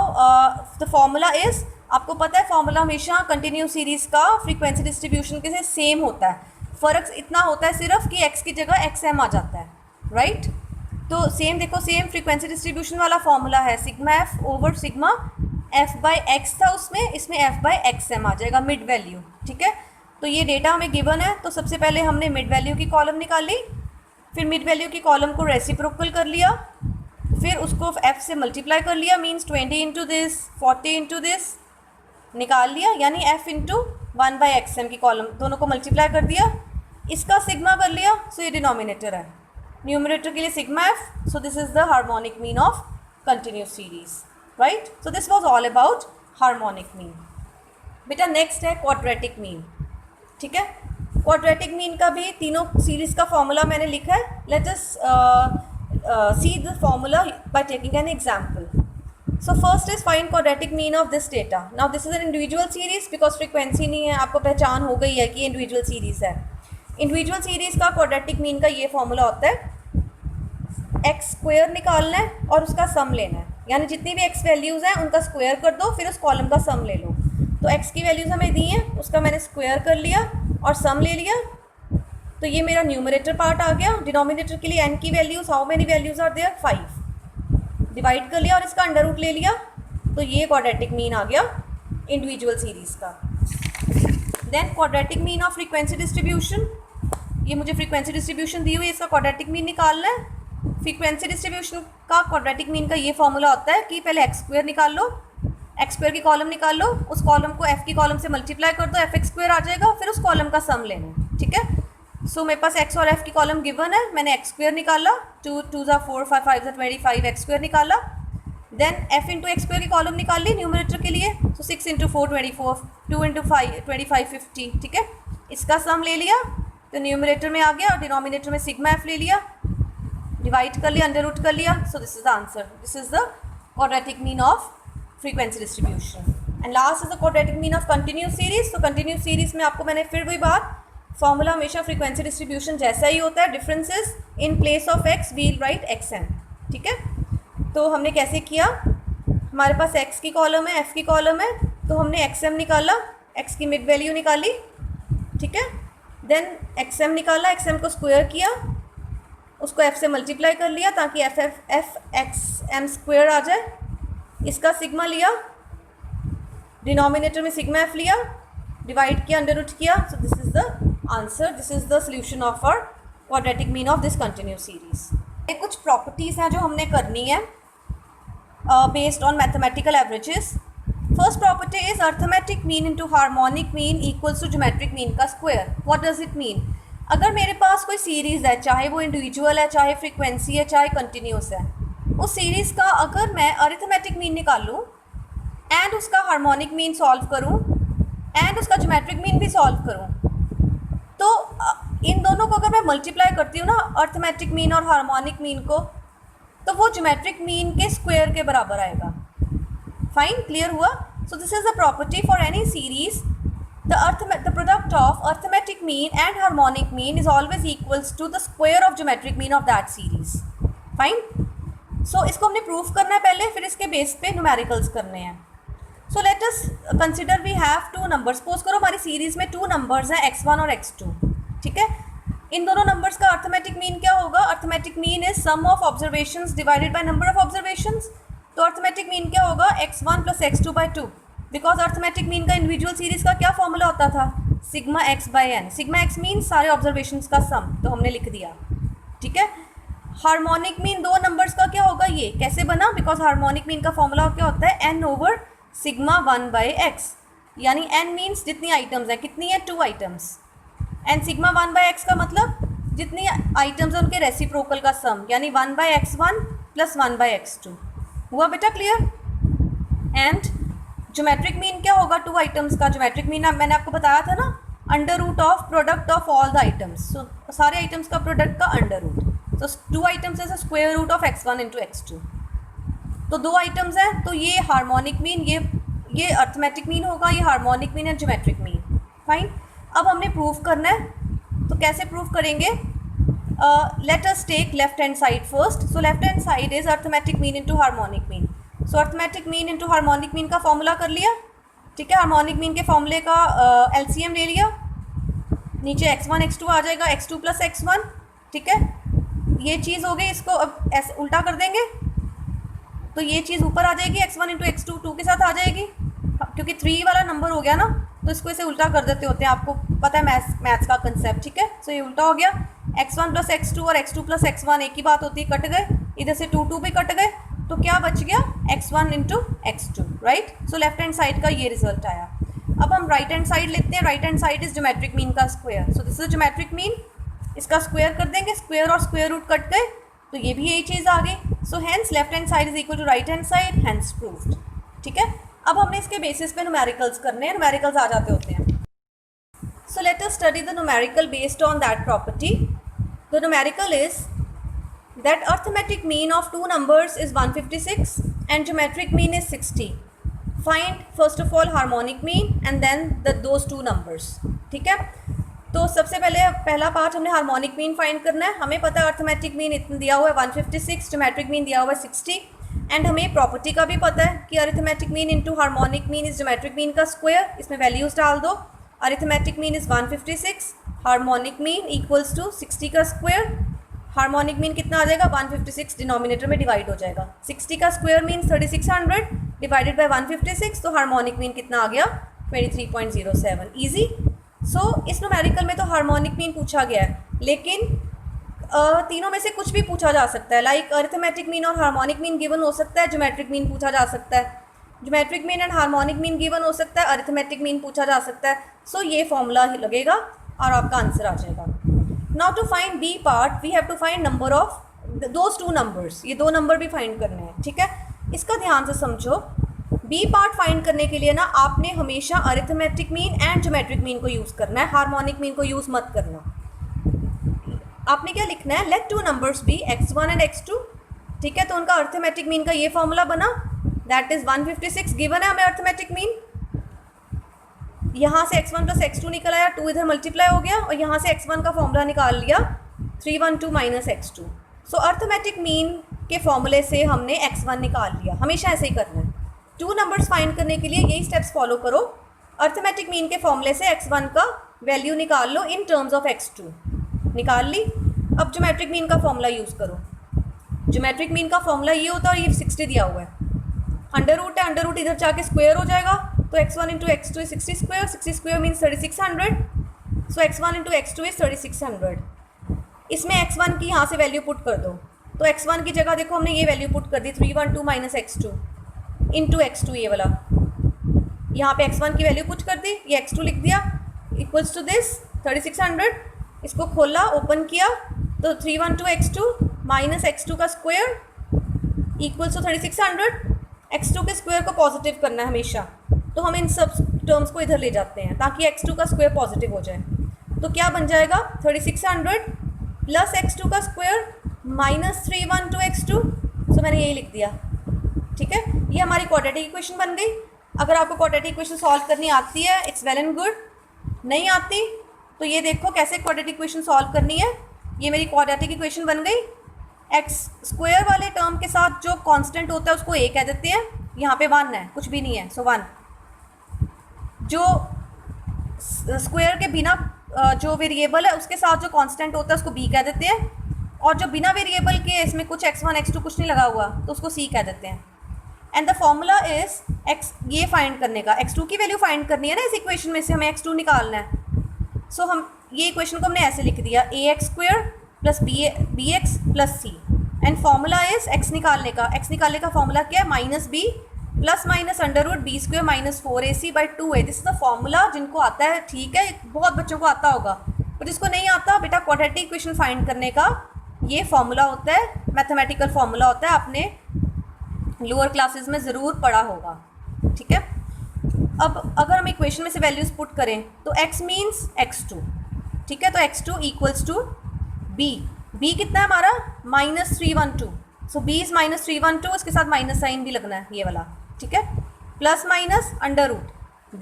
the formula is, आपको पता है फॉर्मूला हमेशा कंटिन्यूस सीरीज का frequency distribution के से same होता है. फ़र्क इतना होता है सिर्फ कि x की जगह xm आ जाता है, राइट. तो सेम देखो, सेम फ्रीक्वेंसी डिस्ट्रीब्यूशन वाला फॉर्मूला है sigma F over sigma F by x था उसमें, इसमें एफ बाई एक्सएम आ जाएगा मिड वैल्यू. ठीक है. तो ये डेटा हमें गिवन है, तो सबसे पहले हमने मिड वैल्यू की कॉलम निकाली, फिर मिड वैल्यू की कॉलम को रेसिप्रोकल कर लिया, फिर उसको f से मल्टीप्लाई कर लिया, means 20 into this 40 into this निकाल लिया, यानी f इंटू 1 बाई एक्सएम की कॉलम दोनों को मल्टीप्लाई कर दिया, इसका सिग्मा कर लिया. सो ये डिनोमिनेटर है, न्यूमरेटर के लिए sigma f. So this is the harmonic mean of continuous series, right. So this was all about harmonic mean. बेटा नेक्स्ट है क्वाड्रेटिक मीन. ठीक है. क्वाड्रेटिक मीन का भी तीनों सीरीज का फॉर्मूला मैंने लिखा है. Let us see the formula by taking an example. So first is find quadratic mean of this data. Now this is an individual series because frequency नहीं है, आपको पहचान हो गई है कि इंडिविजुअल सीरीज है. इंडिविजुअल सीरीज का क्वाड्रेटिक मीन का ये फॉर्मूला होता है, एक्स स्क्वायर निकालना है और उसका सम लेना है, यानी जितनी भी एक्स वैल्यूज़ हैं उनका स्क्वायर कर दो, फिर उस कॉलम का सम ले लो. तो x की वैल्यूज़ हमें दी हैं, उसका मैंने स्क्वायर कर लिया और सम ले लिया. तो ये मेरा न्यूमरेटर पार्ट आ गया. डिनोमिनेटर के लिए n की values, how many values are there, 5, divide कर लिया और इसका अंडर रूट ले लिया. तो ये क्वाड्रेटिक मीन आ गया इंडिविजुअल सीरीज़ का. Then quadratic mean of frequency distribution. ये मुझे फ्रीक्वेंसी डिस्ट्रीब्यूशन दी हुई है, इसका क्वाड्रेटिक मीन निकालना है. फ्रीक्वेंसी डिस्ट्रीब्यूशन का क्वाड्रेटिक मीन का ये फॉर्मूला होता है कि पहले एक्स स्क्वायर निकाल लो, एक्स स्क्वायर की कॉलम निकाल लो, उस कॉलम को एफ की कॉलम से मल्टीप्लाई कर दो, एफ एक्स स्क्वायर आ जाएगा, फिर उस कॉलम का सम लेना है. ठीक है. सो मेरे पास एक्स और एफ की कॉलम गिवन है, मैंने एक्स स्क्वायर निकाला, 2 2 ज़ा 4 5 5 ज़ा 25 एक्स स्क्वायर निकाला. Then f into x square की कॉलम निकाल ली न्यूमरेटर के लिए. So 6 into 4 24, 2 into 5 25 50. ठीक है. इसका सम ले लिया तो न्यूमरेटर में आ गया और डिनोमिनेटर में सिग्मा एफ ले लिया, डिवाइड कर लिया, अंडर रूट कर लिया. So this is the answer. This is the quadratic mean of frequency distribution. And last is the quadratic mean of continuous series. तो कंटिन्यूस सीरीज में आपको मैंने फिर वही बात, फॉर्मूला हमेशा फ्रीक्वेंसी डिस्ट्रीब्यूशन जैसा ही होता है, differences in place of x will write x n. ठीक है. तो हमने कैसे किया, हमारे पास एक्स की कॉलम है, एफ की कॉलम है, तो हमने एक्स एम निकाला, एक्स की मिड वैल्यू निकाली. ठीक है. देन एक्स एम निकाला, एक्स एम को स्क्वायर किया, उसको एफ से मल्टीप्लाई कर लिया ताकि एफ एक्स एम स्क्वायर आ जाए. इसका सिग्मा लिया, डिनोमिनेटर में सिग्मा एफ लिया, डिवाइड किया, अंडर रूट किया. So this is the answer. This is the solution of our quadratic mean of this continuous series. ये कुछ प्रॉपर्टीज़ हैं जो हमने करनी है based on mathematical averages. First property is arithmetic mean into harmonic mean equals to geometric mean का square. What does it mean? अगर मेरे पास कोई सीरीज़ है, चाहे वो इंडिविजुअल है, चाहे फ्रीक्वेंसी है, चाहे कंटिन्यूस है, उस सीरीज़ का अगर मैं अरिथमेटिक मीन निकालूं एंड उसका हार्मोनिक मीन सॉल्व करूं एंड उसका ज्योमेट्रिक मीन भी सॉल्व करूं, तो इन दोनों को अगर मैं मल्टीप्लाई करती हूँ ना, अरिथमेटिक मीन और हार्मोनिक मीन को, तो वो ज्योमेट्रिक मीन के स्क्वायर के बराबर आएगा. फाइन, क्लियर हुआ? सो this is the property for any series. The product of arithmetic mean and harmonic mean is always equals to the square of geometric mean of that series. Fine. So इसको हमने proof करना है पहले, फिर इसके base पे numericals करने हैं. So let us consider we have two numbers. Suppose करो हमारी सीरीज में 2 नंबर्स हैं x1 और x2. ठीक है. इन दोनों नंबर्स का अर्थमेटिक मीन क्या होगा? Arithmetic mean is sum of observations divided by number of observations. तो अर्थमेटिक मीन क्या होगा? x1 plus x2 by 2. Because arithmetic mean का इंडिविजुअल सीरीज का क्या फॉर्मूला होता था? Sigma x by n. Sigma x mean सारे ऑब्जर्वेशंस का सम, तो हमने लिख दिया. ठीक है. हार्मोनिक मीन 2 नंबर्स का क्या होगा? ये कैसे बना? बिकॉज हार्मोनिक मीन का फॉर्मूला क्या होता है? n over sigma 1 by x. यानी n मीन्स जितनी आइटम्स है, कितनी है? 2 items. And sigma 1 by x का मतलब जितनी आइटम्स है उनके रेसिप्रोकल का सम, यानी 1 by x 1 plus 1 by x 2. हुआ बेटा क्लियर? एंड ज्योमेट्रिक मीन क्या होगा टू आइटम्स का? ज्योमेट्रिक मीन मैंने आपको बताया था ना, under root of product of all the items. So सारे आइटम्स का प्रोडक्ट का under root. So two items is square root of x1 into x2। तो दो आइटम्स हैं, तो ये हार्मोनिक मीन, ये अर्थमेटिक मीन होगा, ये हार्मोनिक मीन है, ज्योमेट्रिक मीन। फाइन। अब हमने प्रूव करना है, तो कैसे प्रूव करेंगे? Let us take left hand side first. So left hand side is arithmetic mean into harmonic mean. So arithmetic mean into harmonic mean का फॉर्मूला कर लिया, ठीक है। हार्मोनिक मीन के फॉर्मूले का एलसीएम ले लिया, नीचे x1 x2 आ जाएगा, x2 प्लस x1, ठीक है। ये चीज़ हो गई, इसको अब ऐसे उल्टा कर देंगे तो ये चीज़ ऊपर आ जाएगी, x1 इंटू x2 2 के साथ आ जाएगी, क्योंकि 3 वाला नंबर हो गया ना, तो इसको इसे उल्टा कर देते होते हैं, आपको पता है मैथ्स का कंसेप्ट, ठीक है। सो ये उल्टा हो गया, x1 प्लस x2 और x2 प्लस x1 एक ही बात होती है, कट गए, इधर से 2 भी कट गए, तो क्या बच गया? x1 into x2, right. सो लेफ्ट हैंड साइड का ये रिजल्ट आया। अब हम राइट हैंड साइड लेते हैं। Right hand side is geometric mean का square. So this is geometric mean, इसका स्क्वायर कर देंगे, स्क्वायर और स्क्वायर रूट कट गए, तो ये भी यही चीज़ आ गई। So hence left hand side is equal to right hand side, hence proved, ठीक है। अब हमने इसके बेसिस पे न्यूमेरिकल्स करने हैं, न्यूमेरिकल्स आ जाते होते हैं। सो let us study the numerical based on that property. The numerical is that arithmetic mean of two numbers is 156 and geometric mean is 60. Find first of all harmonic mean and then those two numbers, ठीक है। तो सबसे पहले पहला part हमने harmonic mean find करना है। हमें पता है अर्थमेटिक मीन इतना दिया हुआ है 156, ज्योमेट्रिक मीन दिया हुआ है 60, एंड हमें प्रॉपर्टी का भी पता है कि arithmetic mean into harmonic mean is geometric mean का स्क्वायर। इसमें वैल्यूज डाल दो, arithmetic mean is 156, harmonic mean equals to 60 का स्क्वायर। हार्मोनिक मीन कितना आ जाएगा? 156 डिनोमिनेटर में डिवाइड हो जाएगा, 60 का स्क्वायर मीन 3600 डिवाइडेड बाय 156, तो हार्मोनिक मीन कितना आ गया? 23.07। ईजी। सो इस न्यूमेरिकल में तो हार्मोनिक मीन पूछा गया है, लेकिन तीनों में से कुछ भी पूछा जा सकता है। लाइक अरिथमेटिक मीन और हार्मोनिक मीन गिवन हो सकता है, ज्योमेट्रिक मीन पूछा जा सकता है, geometric mean and harmonic mean given हो सकता है, अरिथमेटिक मीन पूछा जा सकता है। सो ये फॉर्मूला लगेगा और आपका आंसर आ जाएगा। Now to find B part, we have to find number of those two numbers. ये दो नंबर भी फाइंड करने हैं, ठीक है। इसका ध्यान से समझो। B पार्ट फाइंड करने के लिए ना आपने हमेशा arithmetic mean and geometric mean को यूज़ करना है, हार्मोनिक मीन को यूज़ मत करना। आपने क्या लिखना है? Let two numbers be x1 and x2, ठीक है। तो उनका अरिथमेटिक मीन का ये फॉर्मूला बना, दैट इज 156 गिवन है हमें अरिथमेटिक मीन। यहाँ से x1 प्लस x2 निकल आया, 2 इधर मल्टीप्लाई हो गया, और यहाँ से x1 का फॉर्मूला निकाल लिया 312 माइनस x2। सो अरिथमेटिक मीन के फॉर्मूले से हमने x1 निकाल लिया। हमेशा ऐसे ही करना है। टू नंबर्स फाइंड करने के लिए यही स्टेप्स फॉलो करो। अरिथमेटिक मीन के फॉर्मूले से x1 का वैल्यू निकाल लो इन टर्म्स ऑफ x2, निकाल ली। अब ज्योमेट्रिक मीन का फॉर्मूला यूज़ करो। ज्योमेट्रिक मीन का फॉर्मूला ये होता है, और ये 60 दिया हुआ है, अंडर रूट है, अंडर रूट इधर जाके स्क्वायर हो जाएगा, तो x1 into x2 is 60 square, 60 square means 3600। So x1 into x2 is 3600। इसमें x1 की यहाँ से वैल्यू पुट कर दो, तो x1 की जगह देखो हमने ये वैल्यू पुट कर दी 312 माइनस x2 इंटू x2, ये वाला यहाँ पे x1 की वैल्यू पुट कर दी, ये x2 लिख दिया, इक्वल्स टू दिस 3600। इसको खोला, ओपन किया, तो 312 x2 माइनस x2 का स्क्वायर इक्वल्स टू 3600। x2 के स्क्वायर को पॉजिटिव करना है हमेशा, तो हम इन सब टर्म्स को इधर ले जाते हैं ताकि x2 का स्क्वायर पॉजिटिव हो जाए। तो क्या बन जाएगा? 3600 प्लस x2 का स्क्वायर माइनस 312 x2। सो मैंने यही लिख दिया, ठीक है। ये हमारी क्वाड्रेटिक इक्वेशन बन गई। अगर आपको क्वाड्रेटिक इक्वेशन सॉल्व करनी आती है, इट्स वेल एंड गुड। नहीं आती तो ये देखो कैसे क्वाड्रेटिक इक्वेशन सॉल्व करनी है। ये मेरी क्वाड्रेटिक इक्वेशन बन गई। एक्स स्क्वायर वाले टर्म के साथ जो कांस्टेंट होता है उसको a कह देते हैं, यहाँ पे 1 है, कुछ भी नहीं है, सो 1। जो स्क्वायर के बिना जो वेरिएबल है उसके साथ जो कांस्टेंट होता है उसको b कह देते हैं, और जो बिना वेरिएबल के इसमें कुछ x1 x2 कुछ नहीं लगा हुआ तो उसको c कह देते हैं। And the formula is x, ये फाइंड करने का, x2 की वैल्यू फाइंड करनी है ना, इस इक्वेशन में से हमें x2 निकालना है। सो हम ये इक्वेशन को हमने ऐसे लिख दिया, ax square plus bx plus c, and formula is x निकालने का फॉर्मूला क्या है? Minus b plus minus under root b square minus 4ac by 2a। This is the formula. जिनको आता है ठीक है, बहुत बच्चों को आता होगा, पर जिसको नहीं आता बेटा, क्वाड्रेटिक इक्वेशन फाइंड करने का ये फॉर्मूला होता है, मैथमेटिकल फॉर्मूला होता है, आपने लोअर क्लासेस में ज़रूर पढ़ा होगा, ठीक है। अब अगर हम इक्वेशन में से वैल्यूज पुट करें तो x मीन्स x2, ठीक है, तो x2 इक्वल्स टू b कितना है हमारा -312, सो b इज -312, इसके साथ माइनस साइन भी लगना है ये वाला, ठीक है, plus minus under root,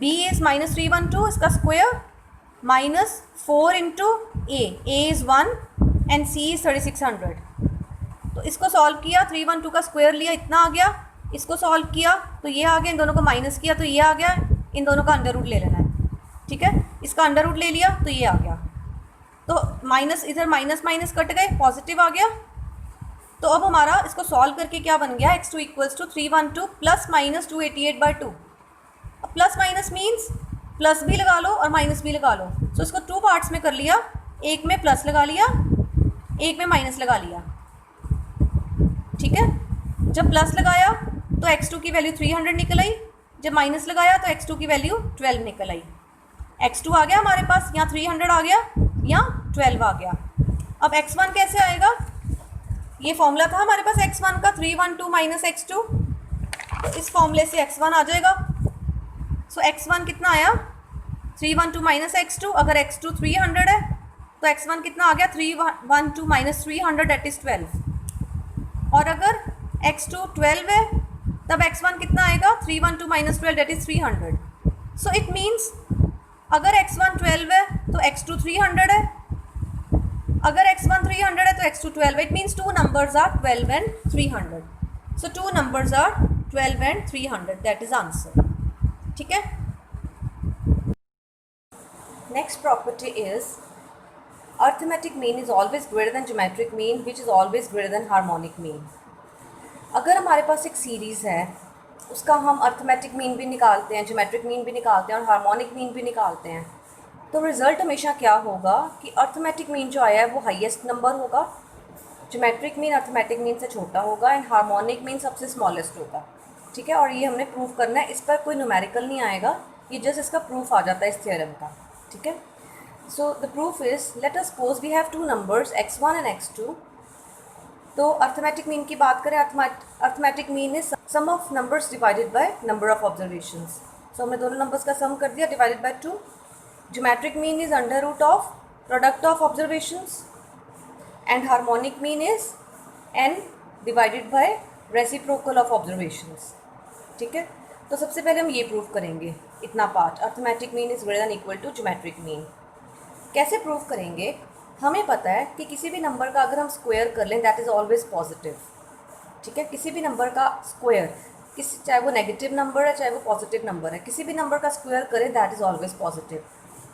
b is -312, इसका square -4 into a is 1 and c is 3600। तो इसको सॉल्व किया, 312 का स्क्वायर लिया, इतना आ गया, इसको सॉल्व किया तो ये आ गया, इन दोनों को माइनस किया तो ये आ गया, इन दोनों का अंडर रूट ले लेना है, ठीक है, इसका अंडर रूट ले लिया तो ये आ गया, तो माइनस इधर माइनस माइनस कट गए, पॉजिटिव आ गया। तो अब हमारा इसको सॉल्व करके क्या बन गया, x2 equals to 312 plus minus 288/2। अब प्लस माइनस मीन्स प्लस भी लगा लो और माइनस भी लगा लो, सो इसको 2 पार्ट्स में कर लिया, एक में प्लस लगा लिया, एक में माइनस लगा लिया, ठीक है। जब प्लस लगाया तो x2 की वैल्यू 300 निकल आई, जब माइनस लगाया तो x2 की वैल्यू 12 निकल आई। x2 आ गया हमारे पास, यहाँ 300 आ गया, यहाँ 12 आ गया। अब x1 कैसे आएगा, ये फॉर्मूला था हमारे पास x1 का, 312 माइनस x2, तो इस फॉर्मूले से x1 आ जाएगा। सो x1 कितना आया, 312 माइनस x2, अगर x2 300 है तो x1 कितना आ गया, 312 माइनस 300 दैट इज़ 12, और अगर x2 12 है तब x1 कितना आएगा, 312 minus 12 that is 300। So it means अगर x1 12 है तो x2 300 है, अगर x1 300 है तो x2 12 है, it means two numbers are 12 and 300, so two numbers are 12 and 300, that is answer, ठीक है। Next property is arithmetic mean is always greater than geometric mean which is always greater than harmonic mean. अगर हमारे पास एक series है, उसका हम arithmetic mean भी निकालते हैं, ज्योमेट्रिक मीन भी निकालते हैं और हार्मोनिक मीन भी निकालते हैं, तो रिज़ल्ट हमेशा क्या होगा कि अर्थमेटिक मीन जो आया है वो हाईएस्ट नंबर होगा, ज्योमेट्रिक मीन अर्थमेटिक मीन से छोटा होगा एंड हार्मोनिक मीन सबसे स्मॉलेस्ट होगा, ठीक है। और ये हमने प्रूव करना है, इस पर कोई न्यूमेरिकल नहीं आएगा, ये जस्ट इसका प्रूफ आ जाता है इस थ्योरम का, ठीक है। So the proof is, let us suppose we have two numbers x1 and x2। तो अर्थमेटिक मीन की बात करें, arithmetic mean is sum of numbers divided by number of observations. So हमने दोनों नंबर्स का सम कर दिया divided by 2। Geometric mean is under root of product of observations and harmonic mean is n divided by reciprocal of observations, ठीक है। तो सबसे पहले हम ये प्रूव करेंगे, इतना part, arithmetic mean is greater than equal to geometric mean. कैसे प्रूव करेंगे, हमें पता है कि किसी भी नंबर का अगर हम स्क्वायर कर लें दैट इज़ ऑलवेज पॉजिटिव, ठीक है। किसी भी नंबर का स्क्वायर, चाहे वो नेगेटिव नंबर है चाहे वो पॉजिटिव नंबर है, किसी भी नंबर का स्क्वायर करें दैट इज़ ऑलवेज पॉजिटिव।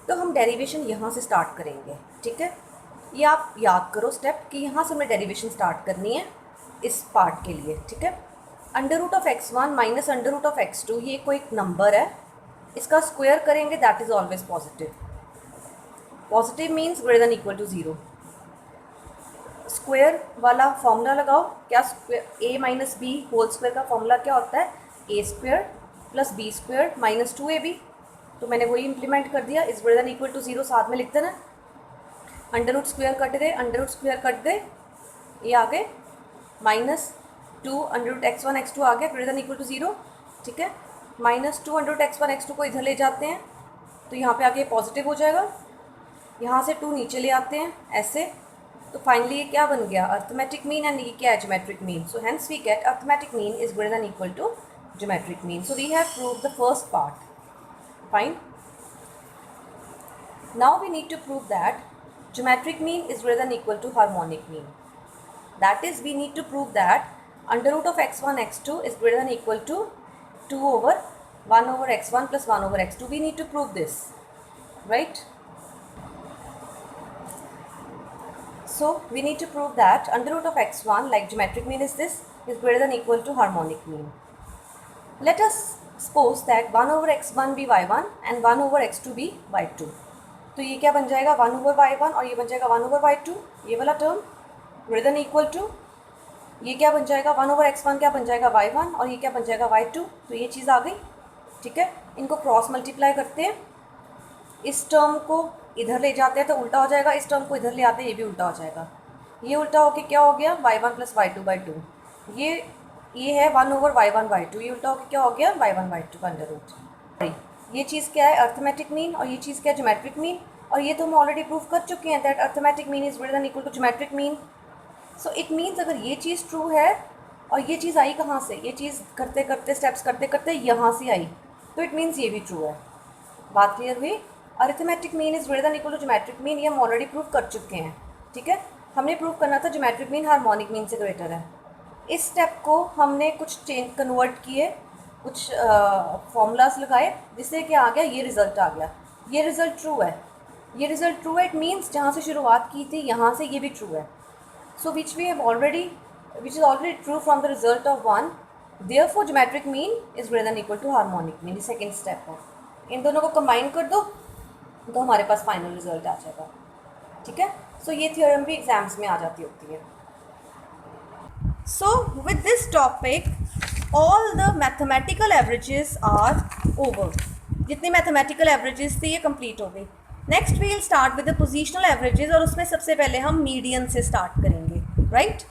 तो हम डेरिवेशन यहाँ से स्टार्ट करेंगे, ठीक है। ये आप याद करो स्टेप कि यहाँ से हमें डेरिवेशन स्टार्ट करनी है इस पार्ट के लिए, ठीक है। Under root of x1 minus under root of x2, ये कोई नंबर है, इसका स्क्वायर करेंगे that is always positive. Positive means greater than equal to 0। Square वाला फॉर्मूला लगाओ, क्या square a minus B whole square का फॉर्मूला क्या होता है, a square plus B square minus 2ab। तो मैंने वही इंप्लीमेंट कर दिया, is greater than equal to 0 साथ में लिख देना। अंडर रूट स्क्वायर कट दे, अंडर रूट स्क्वायर कट दे, ये आ गए -2 अंडर रूट x1 x2 आ गया ग्रेटर देन इक्वल टू 0, ठीक है। -2 अंडर रूट x1 x2 को इधर ले जाते हैं तो यहाँ पे आके पॉजिटिव हो जाएगा, यहाँ से 2 नीचे ले आते हैं ऐसे, तो फाइनली ये क्या बन गया, अर्थमेटिक मीन, एंड ये क्या है, geometric mean. So hence we get arithmetic mean is greater than equal to geometric mean. So we have proved the first part, fine. Now we need to prove that geometric mean is greater than equal to harmonic mean. That is, we need to prove that under root of x1 x2 is greater than equal to 2 over 1 over x1 plus 1 over x2. We need to prove this, right? So we need to prove that under root of x1, like geometric mean is this, is greater than equal to harmonic mean. Let us suppose that 1 over x1 be y1 and 1 over x2 be y2. तो ये क्या बन जाएगा, 1 over y1 और ये बन जाएगा 1 over y2, ये वाला term greater than equal to, ये क्या बन जाएगा 1 ओवर x1 क्या बन जाएगा y1 और ये क्या बन जाएगा y2। तो ये चीज़ आ गई, ठीक है। इनको क्रॉस मल्टीप्लाई करते हैं, इस टर्म को इधर ले जाते हैं तो उल्टा हो जाएगा, इस टर्म को इधर ले आते हैं ये भी उल्टा हो जाएगा, ये उल्टा होके क्या हो गया y1 प्लस y2/2, ये है 1 ओवर y1/2, ये उल्टा होके क्या हो गया y1/2 का अंडर रूट। ये चीज़ क्या है, अर्थमेटिक मीन, और ये चीज़ क्या है, ज्योमेट्रिक मीन। और ये तो हम ऑलरेडी प्रूव कर चुके हैं that arithmetic mean is greater than equal to geometric mean. So it means अगर ये चीज़ ट्रू है, और ये चीज़ आई कहाँ से, ये चीज़ करते करते स्टेप्स करते करते यहाँ से आई, तो इट मीन्स ये भी ट्रू है। बात क्लियर हुई। Arithmetic mean is greater than equal to geometric mean, ये हम ऑलरेडी प्रूव कर चुके हैं, ठीक है। हमने प्रूव करना था ज्योमेट्रिक मीन हार्मोनिक मीन से ग्रेटर है। इस स्टेप को हमने कुछ चेंज कन्वर्ट किए, कुछ फॉर्मूलाज लगाए, जिससे कि आ गया ये रिज़ल्ट आ गया। ये रिज़ल्ट ट्रू है, ये रिज़ल्ट ट्रू है। इट मीन्स जहाँ से शुरुआत की थी यहाँ से ये भी ट्रू है। So which we have already, which is already true from the result of 1, therefore geometric mean is greater than equal to harmonic mean। ये सेकेंड स्टेप है। इन दोनों को कंबाइन कर दो तो हमारे पास फाइनल रिजल्ट आ जाएगा, ठीक है। सो ये थ्योरम भी एग्जाम्स में आ जाती होती है। So with this topic all the mathematical averages are over. जितनी मैथमेटिकल एवरेजेस थी ये कंप्लीट हो गई। Next we will start with the positional averages, और उसमें सबसे पहले हम मीडियन से स्टार्ट करेंगे, राइट।